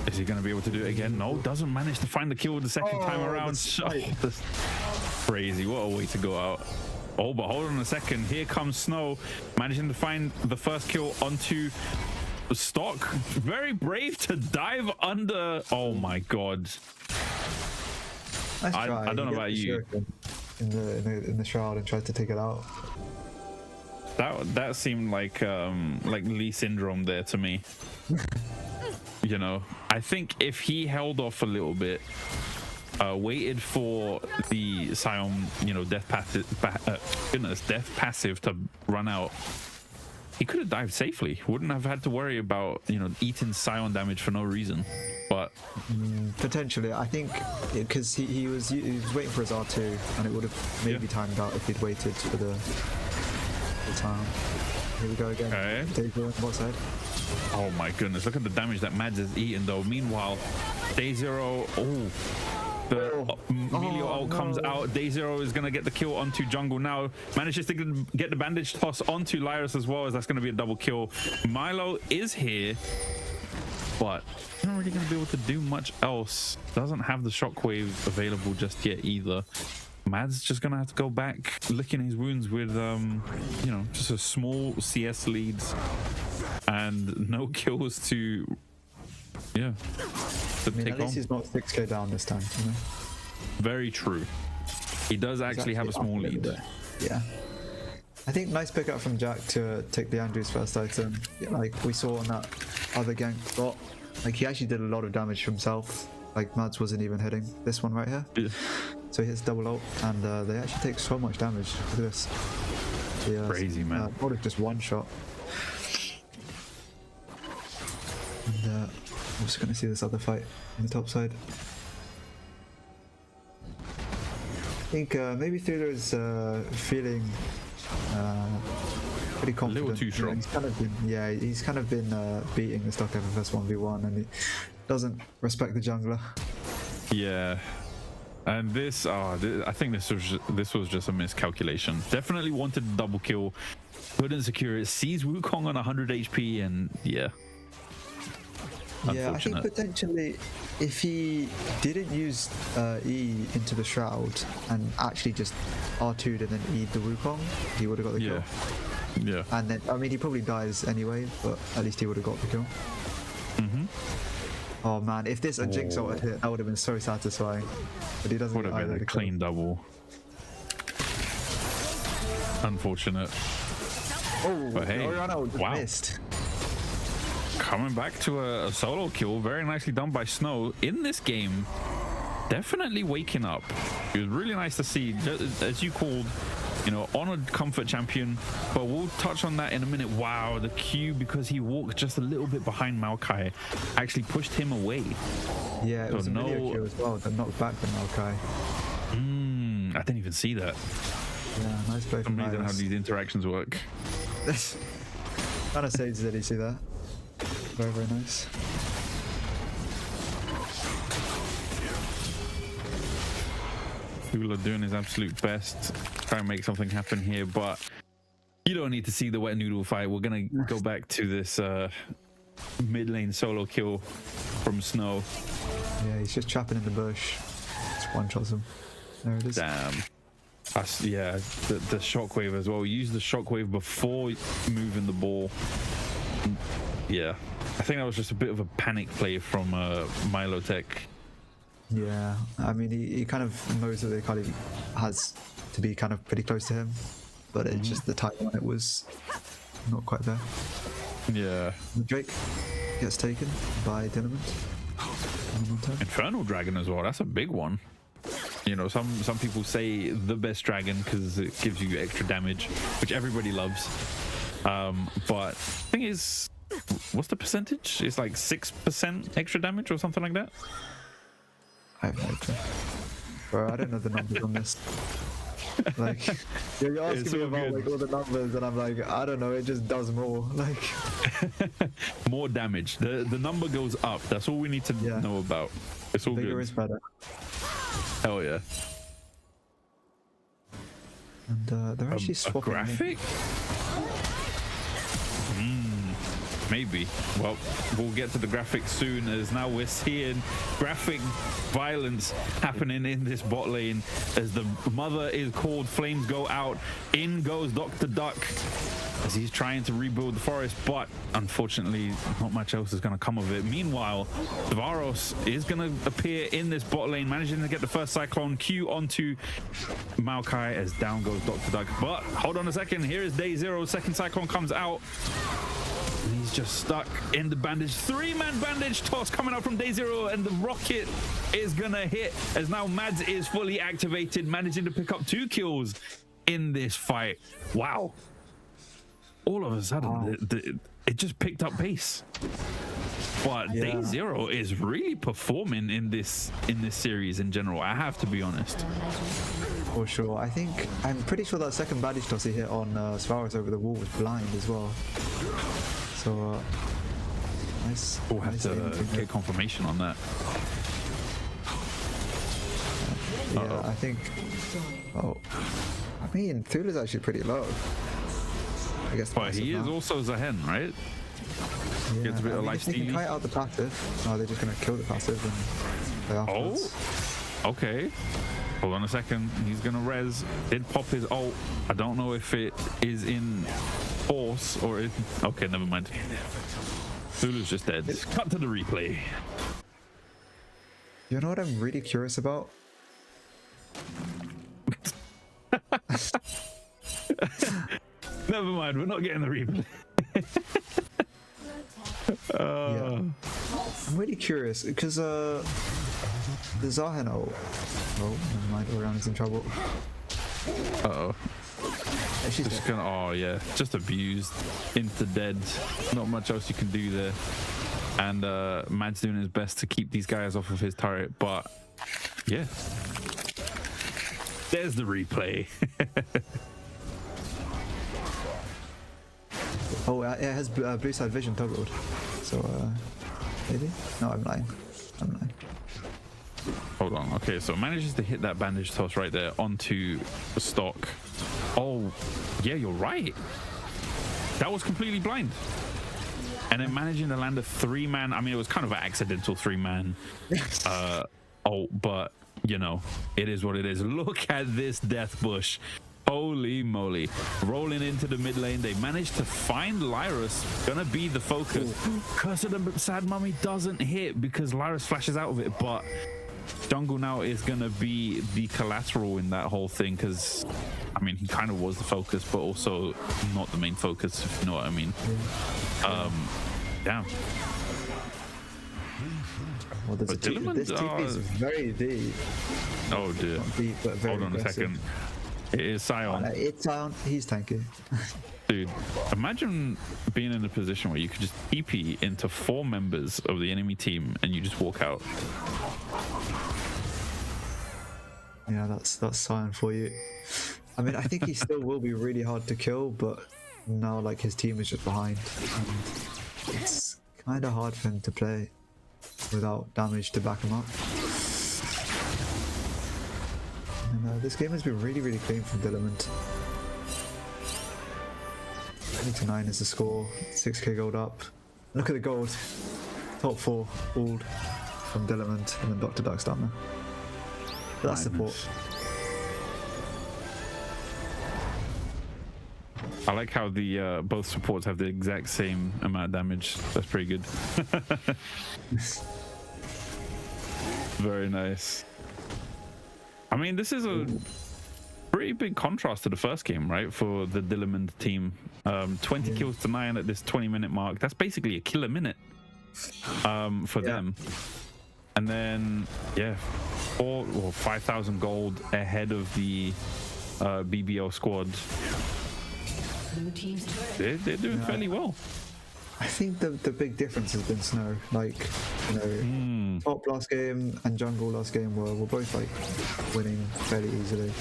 is he going to be able to do it again? No, doesn't manage to find the kill the second time around. Crazy, what a way to go out. Oh, but hold on a second. Here comes Snow, managing to find the first kill onto Stock. Very brave to dive under. Oh my god. Nice I don't know about you. In the shroud and tried to take it out. That seemed like Lee syndrome there to me. You know, I think if he held off a little bit, waited for the Scion, death passive to run out, he could have dived safely. Wouldn't have had to worry about eating Scion damage for no reason. But potentially, I think because he was waiting for his R2, and it would have maybe timed out if he'd waited for the time. Here we go again. Okay. Day Zero on the side. Oh my goodness! Look at the damage that Mads has eaten though. Meanwhile, Day Zero. The melee ult comes out. Day Zero is going to get the kill onto jungle now. Manages to get the bandage toss onto Lyris as well, as that's going to be a double kill. Milo is here, but not really going to be able to do much else. Doesn't have the shockwave available just yet either. Mads just going to have to go back, licking his wounds with, just a small CS leads and no kills to... Yeah. At least he's not 6k down this time, Very true. He does actually have a small lead. Yeah. I think nice pickup from Jack to take the Andrew's first item. Like we saw on that other gank bot. Like he actually did a lot of damage to himself. Like Mads wasn't even hitting this one right here. Yeah. So he hits double ult, and they actually take so much damage. Look at this. Yeah, crazy, man. Probably just one shot. And I'm just going to see this other fight on the top side. I think maybe Theodore is feeling pretty confident. A little too strong. He's kind of been beating the stock FFS 1v1, and he doesn't respect the jungler. Yeah. And this, I think this was just a miscalculation. Definitely wanted the double kill, couldn't secure it. Sees Wukong on 100 HP, and yeah. Yeah, I think potentially if he didn't use E into the shroud and actually just R2'd and then E'd the Wukong, he would have got the kill. Yeah. And then, I mean, he probably dies anyway, but at least he would have got the kill. Oh man, if this Jinx ult had hit, that would have been so satisfying. But he doesn't. Would have been a clean double. unfortunate. Oh, But hey, Oriana just wow. missed. Coming back to a solo kill, very nicely done by Snow in this game. Definitely waking up. It was really nice to see, as you called, you know, honored comfort champion, but we'll touch on that in a minute. Wow, the Q, because he walked just a little bit behind Maokai, actually pushed him away. Yeah, it was a video kill as well that knocked back the Maokai. I didn't even see that. Yeah, nice play from Amazing how Iris. these interactions work. Kind of Sage, did you see that? Very, very nice. Hula doing his absolute best, try and make something happen here, but you don't need to see the wet noodle fight. We're gonna go back to this mid lane solo kill from Snow. Yeah, he's just trapping in the bush. Just one-shots him. There it is. Damn. Yeah, the shockwave as well. Use the shockwave before moving the ball. Yeah, I think that was just a bit of a panic play from MiniLCS. Yeah, I mean, he kind of knows that the Akali has to be kind of pretty close to him, but it's just the timing on it was not quite there. Yeah. Drake gets taken by Dillermand. Infernal Dragon as well. That's a big one. You know, some people say the best dragon because it gives you extra damage, which everybody loves. But the thing is, what's the percentage? It's like 6% extra damage or something like that. I have no clue. Bro, I don't know the numbers on this. Like, you're asking me about like all the numbers, and I'm like, I don't know. It just does more. Like, more damage. The number goes up. That's all we need to know about. It's all bigger good. is better. Hell yeah. And they're actually A swapping. graphic? Maybe. Well, we'll get to the graphics soon, as now we're seeing graphic violence happening in this bot lane as the mother is called, flames go out, in goes Dr. Duck as he's trying to rebuild the forest, but unfortunately not much else is going to come of it. Meanwhile, Svaros is going to appear in this bot lane, managing to get the first Cyclone Q onto Maokai as down goes Dr. Duck. But hold on a second, here is Day Zero, second Cyclone comes out. And he's just stuck in the bandage. 3-man bandage toss coming out from Day Zero, and the rocket is gonna hit as now Mads is fully activated, managing to pick up 2 kills in this fight. Wow. All of a sudden, it just picked up pace. But Day Zero is really performing in this series in general, I have to be honest. For sure. I'm pretty sure that second bandage toss he hit on Svaros over the wall was blind as well. So, nice. We'll have to get confirmation on that. Yeah, I think. Oh, I mean, Thula's actually pretty low. I guess. But he is also Zahen, right? Yeah, Gets a bit of life if they can stealing. kite out the passive, no, they're just gonna kill the passive and play afterwards. Okay. Hold on a second. He's gonna res. Did pop his ult. I don't know if it is in force or if... Okay, never mind. Zulu's just dead. Cut to the replay. You know what I'm really curious about? Never mind. We're not getting the replay. Yeah. I'm really curious because the Zahen ult. Oh, never mind. Oriana's in trouble. Uh-oh. She's Just gonna, oh yeah, just abused, into dead. Not much else you can do there. And Mad's doing his best to keep these guys off of his turret, but yeah. There's the replay. Oh, it has blue side vision toggled. So, maybe? No, I'm lying. Hold on. Okay, so manages to hit that bandage toss right there onto the stock. Oh, yeah, you're right. That was completely blind. And then managing to land a 3-man. I mean, it was kind of an accidental 3-man. But you know, it is what it is. Look at this death bush. Holy moly. Rolling into the mid lane. They managed to find Lyrus. Gonna be the focus. Curse of the Sad Mummy doesn't hit because Lyrus flashes out of it, but jungle now is going to be the collateral in that whole thing, because I mean he kind of was the focus but also not the main focus, if you know what I mean. Damn. Well, this team is very deep. Oh dear. Deep, but very hold on aggressive. a second. It is Sion. It's Sion. He's tanky. Dude, imagine being in a position where you could just TP into 4 members of the enemy team and you just walk out. Yeah, that's Sion for you. I mean, I think he still will be really hard to kill, but now like his team is just behind, and it's kind of hard for him to play without damage to back him up. And this game has been really clean from Dillermand. 20-9 is the score. 6k gold up. Look at the gold. Top 4 all from Dillermand, and then Dr. Duck's down there. But that's support. I like how the both supports have the exact same amount of damage. That's pretty good. Very nice. I mean, this is a pretty big contrast to the first game, right? For the Dillermand team. 20 kills to 9 at this 20-minute mark. That's basically a kill a minute for them. And then, yeah, 5,000 gold ahead of the BBL squad. They're doing fairly well. I think the big difference has been Snow. Like, you know, top last game and jungle last game were both like winning fairly easily.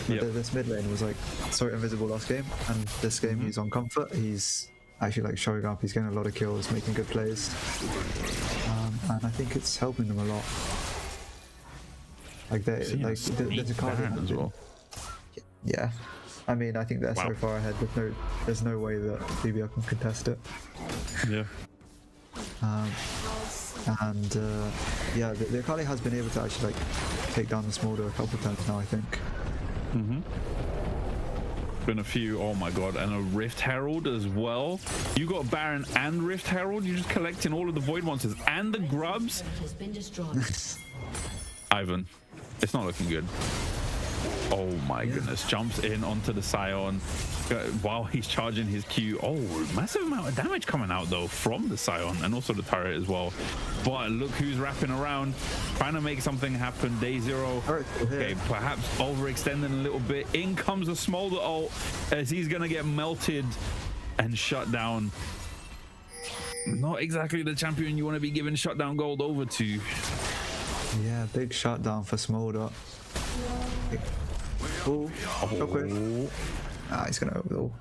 This mid lane was like so invisible last game, and this game he's on comfort. He's actually like showing up. He's getting a lot of kills, making good plays, and I think it's helping them a lot. Like there's a card as well. Yeah. I mean, I think they're so far ahead. There's no way that BBL can contest it. Yeah. Yeah, the Akali has been able to actually like take down the Smolder a couple of times now, I think. Been a few. Oh my god, and a Rift Herald as well. You got Baron and Rift Herald. You're just collecting all of the Void monsters and the grubs. Ivan, it's not looking good. Oh my goodness, jumps in onto the Sion while he's charging his Q. Oh, massive amount of damage coming out though from the Sion and also the turret as well. But look who's wrapping around, trying to make something happen. Day 0. Okay, perhaps overextending a little bit. In comes a Smolder ult as he's gonna get melted and shut down. Not exactly the champion you want to be giving shutdown gold over to. Yeah, big shutdown for Smolder. Oh, he's gonna overall.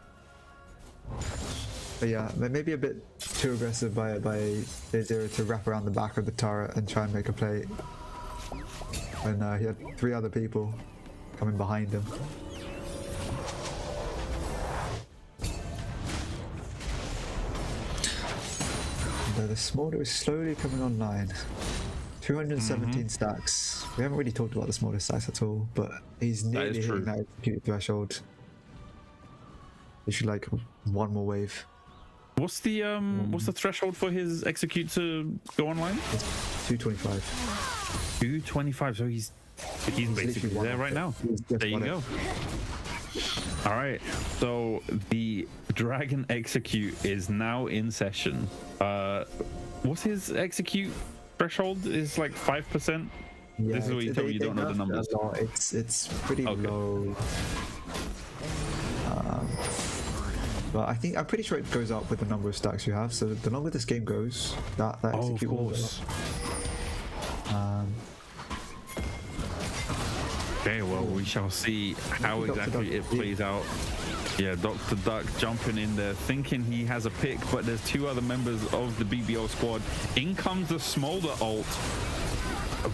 But yeah, maybe a bit too aggressive by Day 0 to wrap around the back of the turret and try and make a play. When he had 3 other people coming behind him. The Smolder is slowly coming online. 217 stacks. We haven't really talked about the Smolder stacks at all, but he's nearly hitting that execute threshold. He should like one more wave. What's the threshold for his execute to go online? It's 225. 225. So he's basically there right now. There you go. All right. So the Dragon execute is now in session. What's his execute threshold? Is like 5%. Yeah, this is what you tell me you don't know the numbers. It's pretty low. But I'm pretty sure it goes up with the number of stacks you have. So the longer this game goes, that execute will go up. Okay, well, we shall see how exactly it plays out. Yeah, Dr. Duck jumping in there, thinking he has a pick, but there's 2 other members of the BBL squad. In comes the Smolder ult.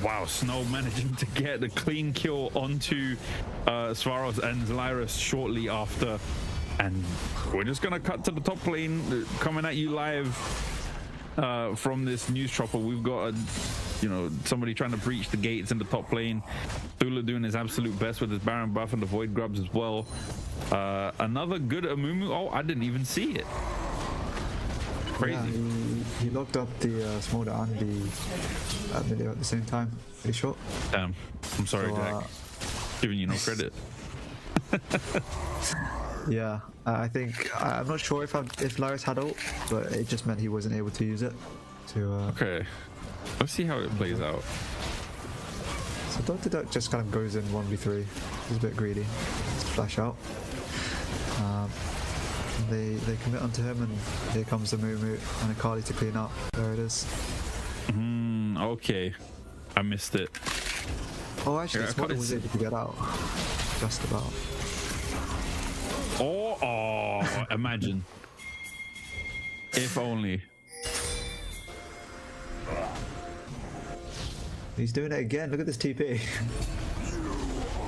Wow, Snow managing to get the clean kill onto Svaros and Zylyrus shortly after. And we're just going to cut to the top lane, coming at you live from this news chopper. We've got somebody trying to breach the gates in the top lane. Thula doing his absolute best with his Baron buff and the Void grubs as well. Another good Amumu. Oh, I didn't even see it. Crazy. he locked up the Smolder and the Milio at the same time. Pretty short. Damn. I'm sorry, So, Jack. Giving you no credit. Yeah, I think I'm not sure if Lyrus had ult, but it just meant he wasn't able to use it. Okay, let's see how it plays out. So Dr. Duck just kind of goes in 1v3. He's a bit greedy. Let's flash out. They commit onto him, and here comes the Moo and a Kali to clean up. There it is. Okay, I missed it. Oh, actually, Yeah, Smolder was able to get out. Just about. Oh, imagine. If only. He's doing it again. Look at this TP.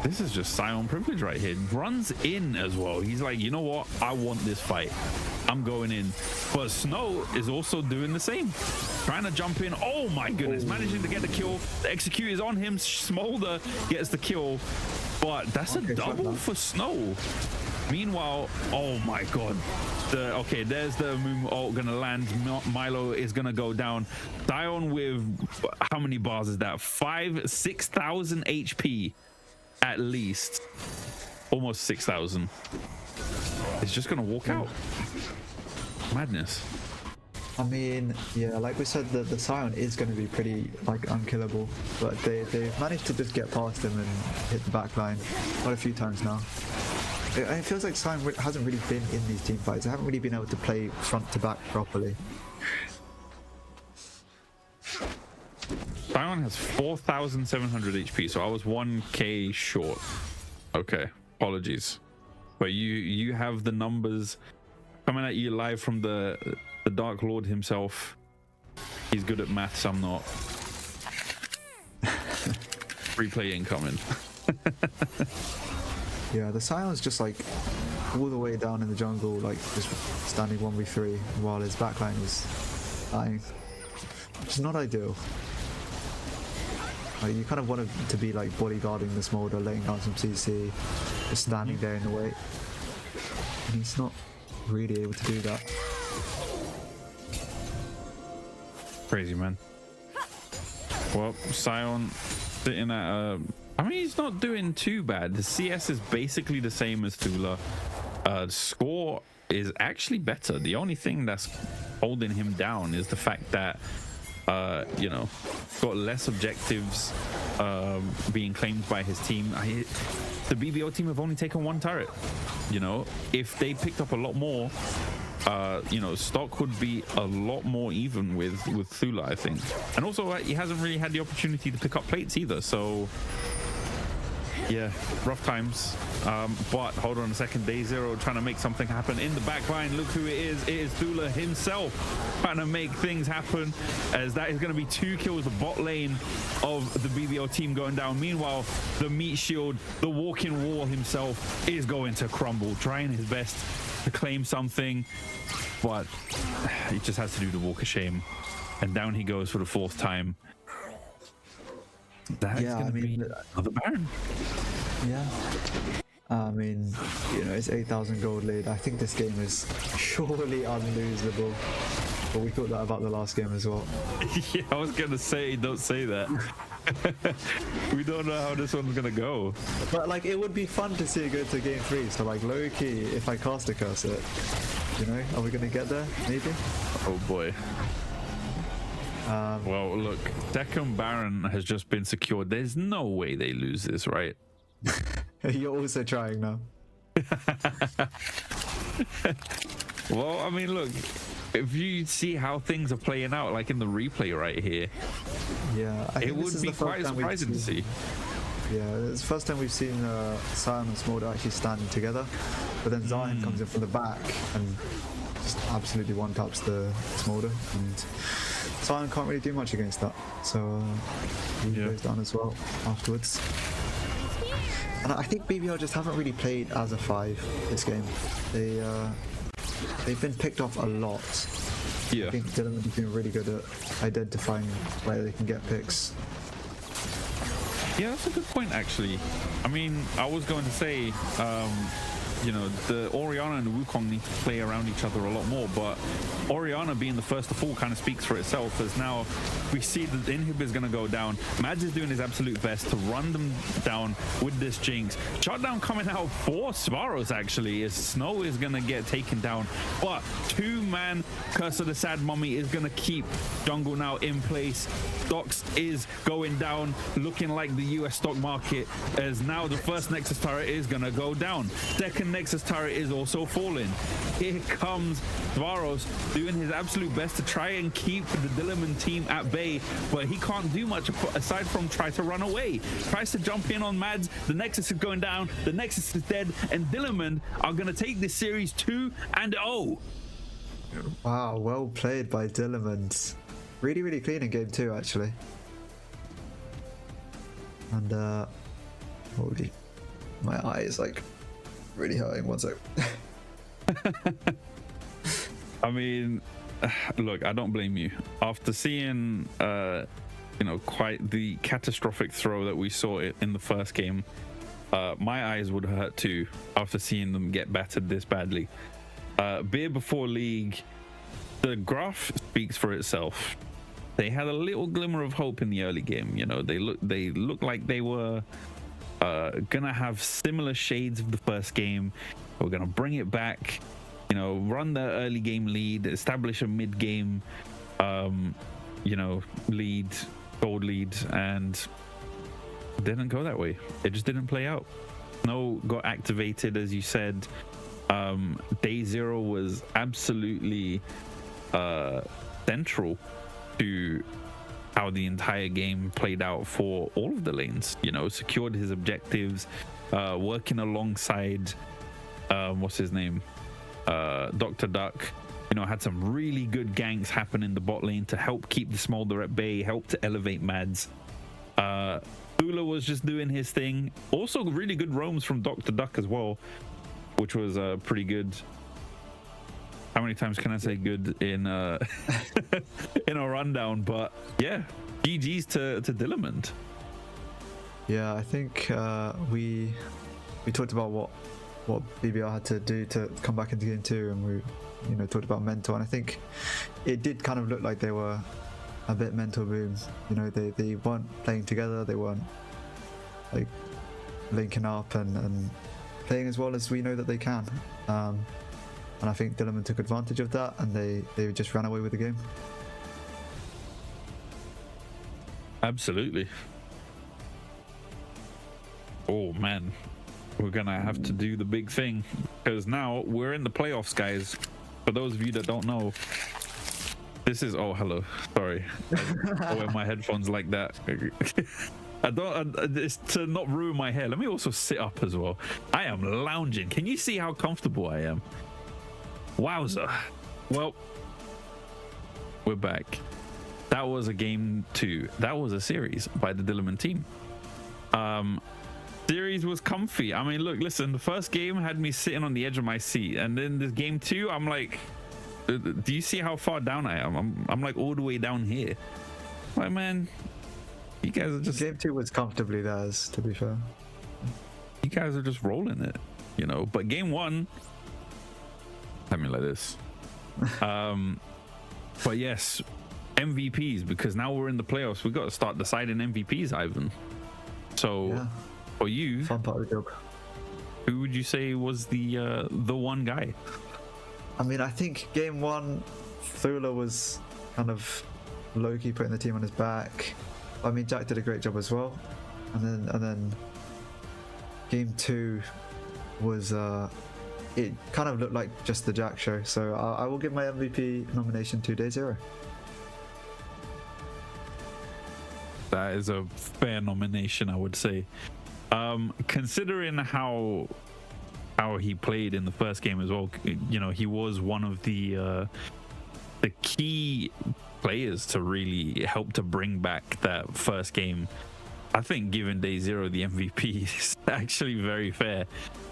This is just Scion privilege right here. Runs in as well. He's like, you know what? I want this fight. I'm going in. But Snow is also doing the same. Trying to jump in. Oh my goodness. Managing to get the kill. The execute is on him. Smolder gets the kill. But that's a double for Snow. Meanwhile, oh my god. Okay, there's the Moon ult gonna land. Milo is gonna go down. Scion with how many bars is that? 6,000 HP at least. Almost 6,000. It's just gonna walk out. Madness. I mean, yeah, like we said, the Scion is going to be pretty unkillable, but they've managed to just get past him and hit the back line quite a few times now. It feels like Scion hasn't really been in these team fights. They haven't really been able to play front to back properly. Scion has 4,700 HP, so I was 1k short. Okay, apologies. But you have the numbers coming at you live from the Dark Lord himself. He's good at maths, I'm not. Replay incoming. Yeah, the Scion's just like all the way down in the jungle, like just standing 1v3 while his backline is dying. Which is not ideal. Like, you kind of want to be like bodyguarding the Smolder, laying down some CC, just standing there in the way. And he's not really able to do that. Crazy, man. Well, Scion sitting at I mean, he's not doing too bad. The CS is basically the same as Thula. Score is actually better. The only thing that's holding him down is the fact that you know, got less objectives being claimed by his team. The BBO team have only taken one turret. You know, if they picked up a lot more, you know, stock would be a lot more even with Thula, I think. And also, he hasn't really had the opportunity to pick up plates either. So, yeah, rough times. But hold on a second, Day Zero trying to make something happen in the back line. Look who it is. It is Thula himself trying to make things happen, as that is going to be 2 kills. The bot lane of the BBO team going down. Meanwhile, the meat shield, the walking wall himself is going to crumble, trying his best to claim something, but he just has to do the walk of shame. And down he goes for the 4th time. That is going to be another Baron. Yeah. I mean, you know, it's 8,000 gold lead. I think this game is surely unlosable. But we thought that about the last game as well. Yeah, I was going to say, don't say that. We don't know how this one's going to go. But, like, it would be fun to see it go to game 3. So, like, low-key, if I cast a curse it, you know, are we going to get there? Maybe? Oh, boy. Well, look, second Baron has just been secured. There's no way they lose this, right? You're also trying now. Well, I mean, look, if you see how things are playing out, like in the replay right here, yeah, it would be quite surprising to see. Yeah, it's the first time we've seen Scion and Smolder actually standing together, but then Zion comes in from the back and just absolutely one-taps the Smolder, and Scion can't really do much against that, so he goes down as well afterwards. And I think BBL just haven't really played as a 5 this game. They've been picked off a lot. Yeah. I think Dillermand has been really good at identifying where they can get picks. Yeah, that's a good point, actually. I mean, I was going to say, you know, the Orianna and Wukong need to play around each other a lot more, but Orianna being the first to fall kind of speaks for itself, as now we see that the inhib is going to go down. Mads is doing his absolute best to run them down with this Jinx. Shutdown coming out for Svaros, actually, as Snow is going to get taken down, but two-man Curse of the Sad Mummy is going to keep jungle now in place. Dox is going down, looking like the US stock market, as now the first Nexus turret is going to go down. Second Nexus turret is also falling. Here comes Svaros doing his absolute best to try and keep the Dillermand team at bay, but he can't do much aside from try to run away. Tries to jump in on Mads. The Nexus is going down. The Nexus is dead, and Dillermand are going to take this series 2-0. Wow, well played by Dillermand. Really, really clean in game 2, actually. And holy, my eye is like really hurting. One sec. I mean, look, I don't blame you. After seeing, you know, quite the catastrophic throw that we saw in the first game, my eyes would hurt too after seeing them get battered this badly. Beer before League, the graph speaks for itself. They had a little glimmer of hope in the early game. You know, they looked like they were gonna have similar shades of the first game. We're gonna bring it back, you know, run the early game lead, establish a mid game, you know, lead, gold lead, and it didn't go that way. It just didn't play out. Snow got activated, as you said. Day 0 was absolutely central to how the entire game played out for all of the lanes. You know, secured his objectives, working alongside what's his name, Dr. Duck. You know, had some really good ganks happen in the bot lane to help keep the Smolder at bay, help to elevate Mads. Ula was just doing his thing. Also really good roams from Dr. Duck as well, which was pretty good. How many times can I say good in in a rundown? But yeah, GG's to Dillermand. Yeah, I think we talked about what BBR had to do to come back into game 2, and we talked about mental, and I think it did kind of look like they were a bit mental boom. You know, they weren't playing together, they weren't like linking up and playing as well as we know that they can. And I think Dillermand took advantage of that, and they just ran away with the game. Absolutely. Oh man, we're gonna have to do the big thing, because now we're in the playoffs, guys. For those of you that don't know, this is hello, sorry, I wear my headphones like that. It's to not ruin my hair. Let me also sit up as well. I am lounging. Can you see how comfortable I am? Wowza. Well, we're back. That was a game 2. That was a series by the Dillermand team. Series was comfy. I mean, look, listen, the first game had me sitting on the edge of my seat, and then this game 2, I'm like, do you see how far down I am? I'm like all the way down here. Like, man, you guys are just... Game 2 was comfortably theirs, to be fair. You guys are just rolling it, you know. But game 1, I mean, like this. But yes, MVPs, because now we're in the playoffs. We got to start deciding MVPs, Ivan. So, yeah. For you, fun part of the job. Who would you say was the one guy? I mean, I think game 1, Thula was kind of low-key putting the team on his back. I mean, Jack did a great job as well. And then game 2 was it kind of looked like just the Jack show. So I will give my MVP nomination to Day 0. That is a fair nomination, I would say. Considering how he played in the first game as well, you know, he was one of the key players to really help to bring back that first game. I think giving Day 0 the MVP is actually very fair,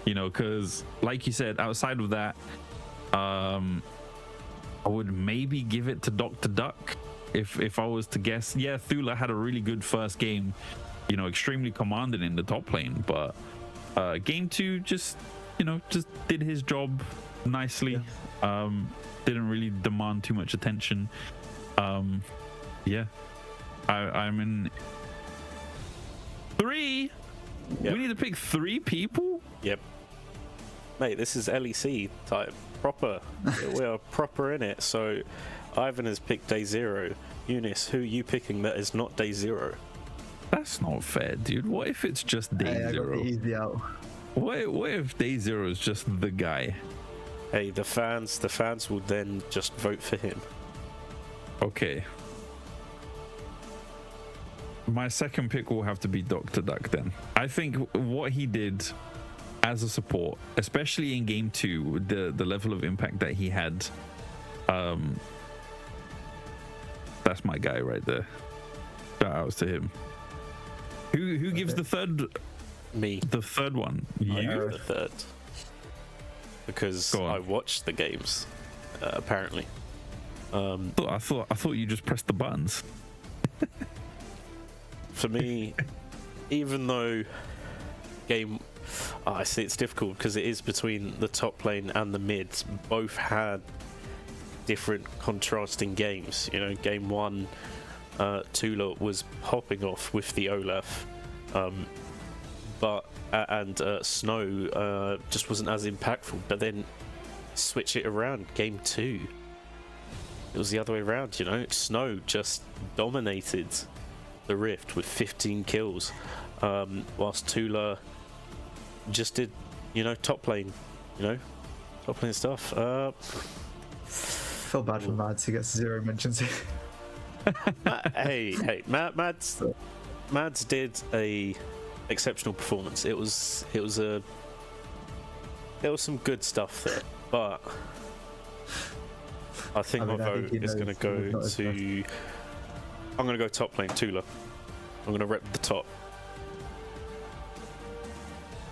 you know, because like you said, outside of that, I would maybe give it to Dr. Duck if I was to guess. Yeah, Thula had a really good first game, you know, extremely commanding in the top lane, but game 2 just just did his job nicely. Didn't really demand too much attention. I'm in 3. Yep. We need to pick 3 people. Yep. Mate, this is LEC type. Proper. We are proper in it. So Ivan has picked day 0. Eunice, who are you picking that is not day 0? That's not fair, dude. What if it's just day 0? I got the easy out. What if day 0 is just the guy? Hey, the fans will then just vote for him. Okay. My second pick will have to be Dr. Duck then. I think what he did as a support, especially in game 2, the level of impact that he had, that's my guy right there. Shout outs to him. Who gives the third? Me. The third one. You? The third. Because I watched the games, apparently. I thought you just pressed the buttons. For me, even though I see it's difficult because it is between the top lane and the mids. Both had different contrasting games. Game 1, Tula was popping off with the Olaf, and Snow just wasn't as impactful. But then switch it around, game 2, it was the other way around. Snow just dominated the Rift with 15 kills, whilst Tula just did, top lane, top lane stuff. Feel bad for Mads, he gets 0 mentions here. Hey, Mads did a exceptional performance. There was some good stuff there, but I think my vote is going to go to. I'm going to go top lane Tula. I'm going to rep the top.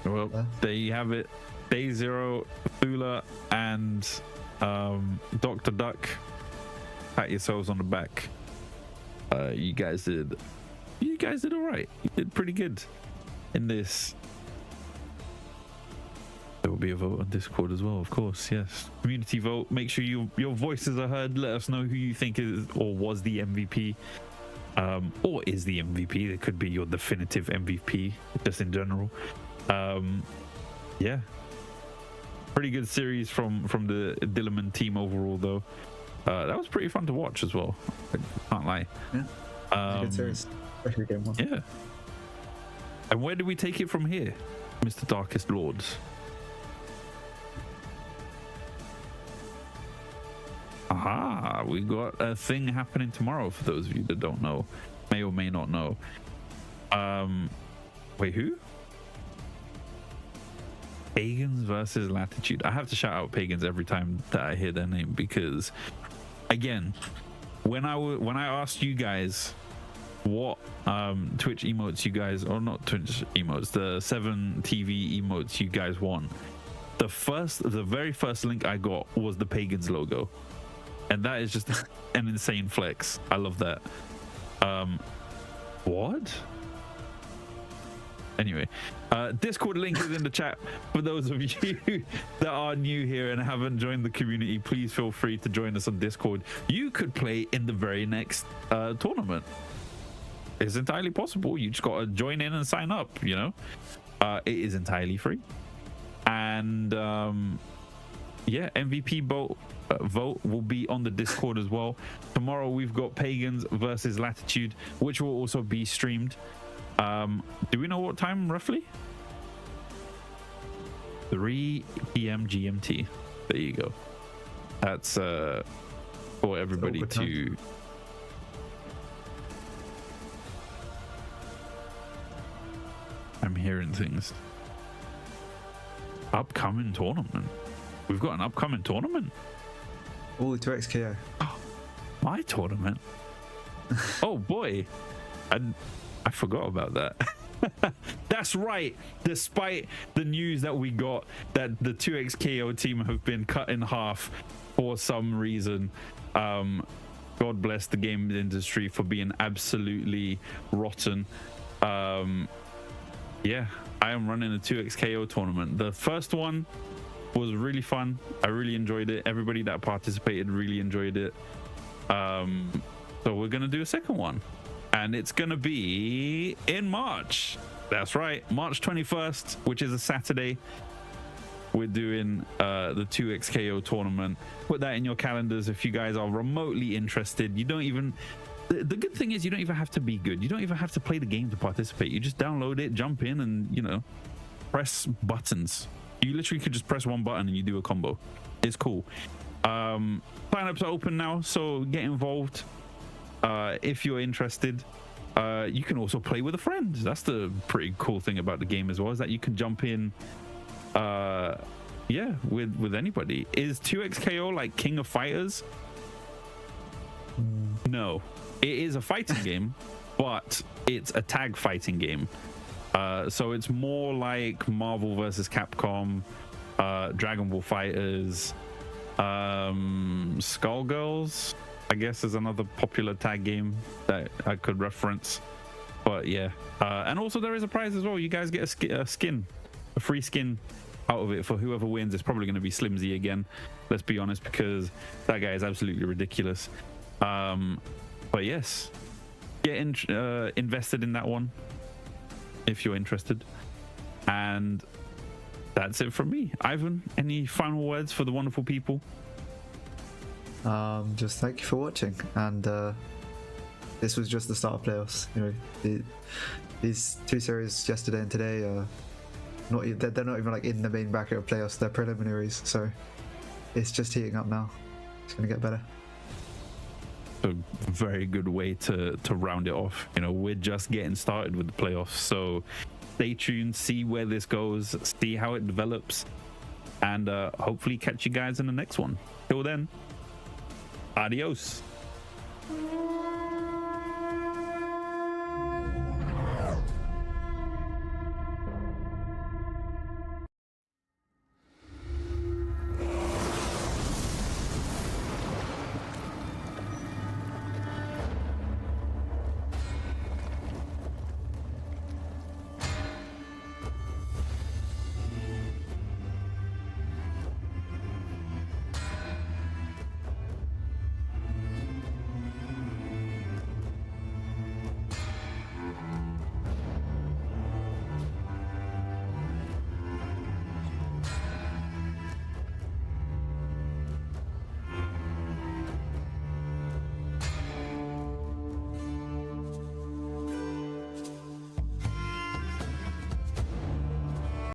Well, there you have it. Day 0, Tula and Dr. Duck. Pat yourselves on the back. You guys did all right. You did pretty good in this. There will be a vote on Discord as well, of course. Yes, community vote. Make sure your voices are heard. Let us know who you think is or was the MVP, or is the MVP. It could be your definitive MVP, just in general. Yeah, pretty good series from the Dillermand team overall, though. That was pretty fun to watch as well. I can't lie. Yeah, good series, especially game 1. Yeah. And where do we take it from here, Mr. Darkest Lords? Aha, we got a thing happening tomorrow for those of you that don't know, may or may not know. Wait, who? Pagans versus Latitude. I have to shout out Pagans every time that I hear their name because, again, when I asked you guys what Twitch emotes you guys, or not Twitch emotes, the 7 TV emotes you guys want, the very first link I got was the Pagans logo, and that is just an insane flex. I love that. What? Anyway, Discord link is in the chat for those of you that are new here and haven't joined the community. Please feel free to join us on Discord. You could play in the very next tournament. It's entirely possible. You just got to join in and sign up. It is entirely free. And yeah, MVP vote will be on the Discord as well. Tomorrow we've got Pagans versus Latitude, which will also be streamed. Do we know what time roughly? 3 p.m. GMT. There you go. That's for everybody to. I'm hearing things. Upcoming tournament. We've got an upcoming tournament. Oh, 2xKO. My tournament. Oh boy. I forgot about that. That's right. Despite the news that we got that the 2xKO team have been cut in half for some reason, God bless the gaming industry for being absolutely rotten. yeah, I am running a 2xKO tournament. The first one was really fun. I really enjoyed it. Everybody that participated really enjoyed it. So we're gonna do a second one, and it's gonna be in March. That's right, March 21st, which is a Saturday. We're doing the 2xKO tournament. Put that in your calendars if you guys are remotely interested. You don't even, the good thing is you don't even have to be good. You don't even have to play the game to participate. You just download it, jump in, and you know, press buttons. You literally could just press one button and you do a combo. It's cool. Sign-ups are open now, so get involved if you're interested. You can also play with a friend. That's the pretty cool thing about the game as well, is that you can jump in yeah, with anybody. Is 2xKO like King of Fighters? No, it is a fighting game, but it's a tag fighting game. So it's more like Marvel versus Capcom, Dragon Ball Fighters, Skullgirls, I guess, is another popular tag game that I could reference. But yeah, and also there is a prize as well. You guys get a skin, a free skin out of it for whoever wins. It's probably going to be Slimzy again, let's be honest, because that guy is absolutely ridiculous. But yes, get invested in that one if you're interested. And that's it from me. Ivan, any final words for the wonderful people? Just thank you for watching, and this was just the start of playoffs. You know, these two series yesterday and today are they're not even like in the main bracket of playoffs. They're preliminaries, so it's just heating up now. It's gonna get better. A very good way to round it off. You know, we're just getting started with the playoffs, so stay tuned, see where this goes, see how it develops, and hopefully catch you guys in the next one. Till then, adios.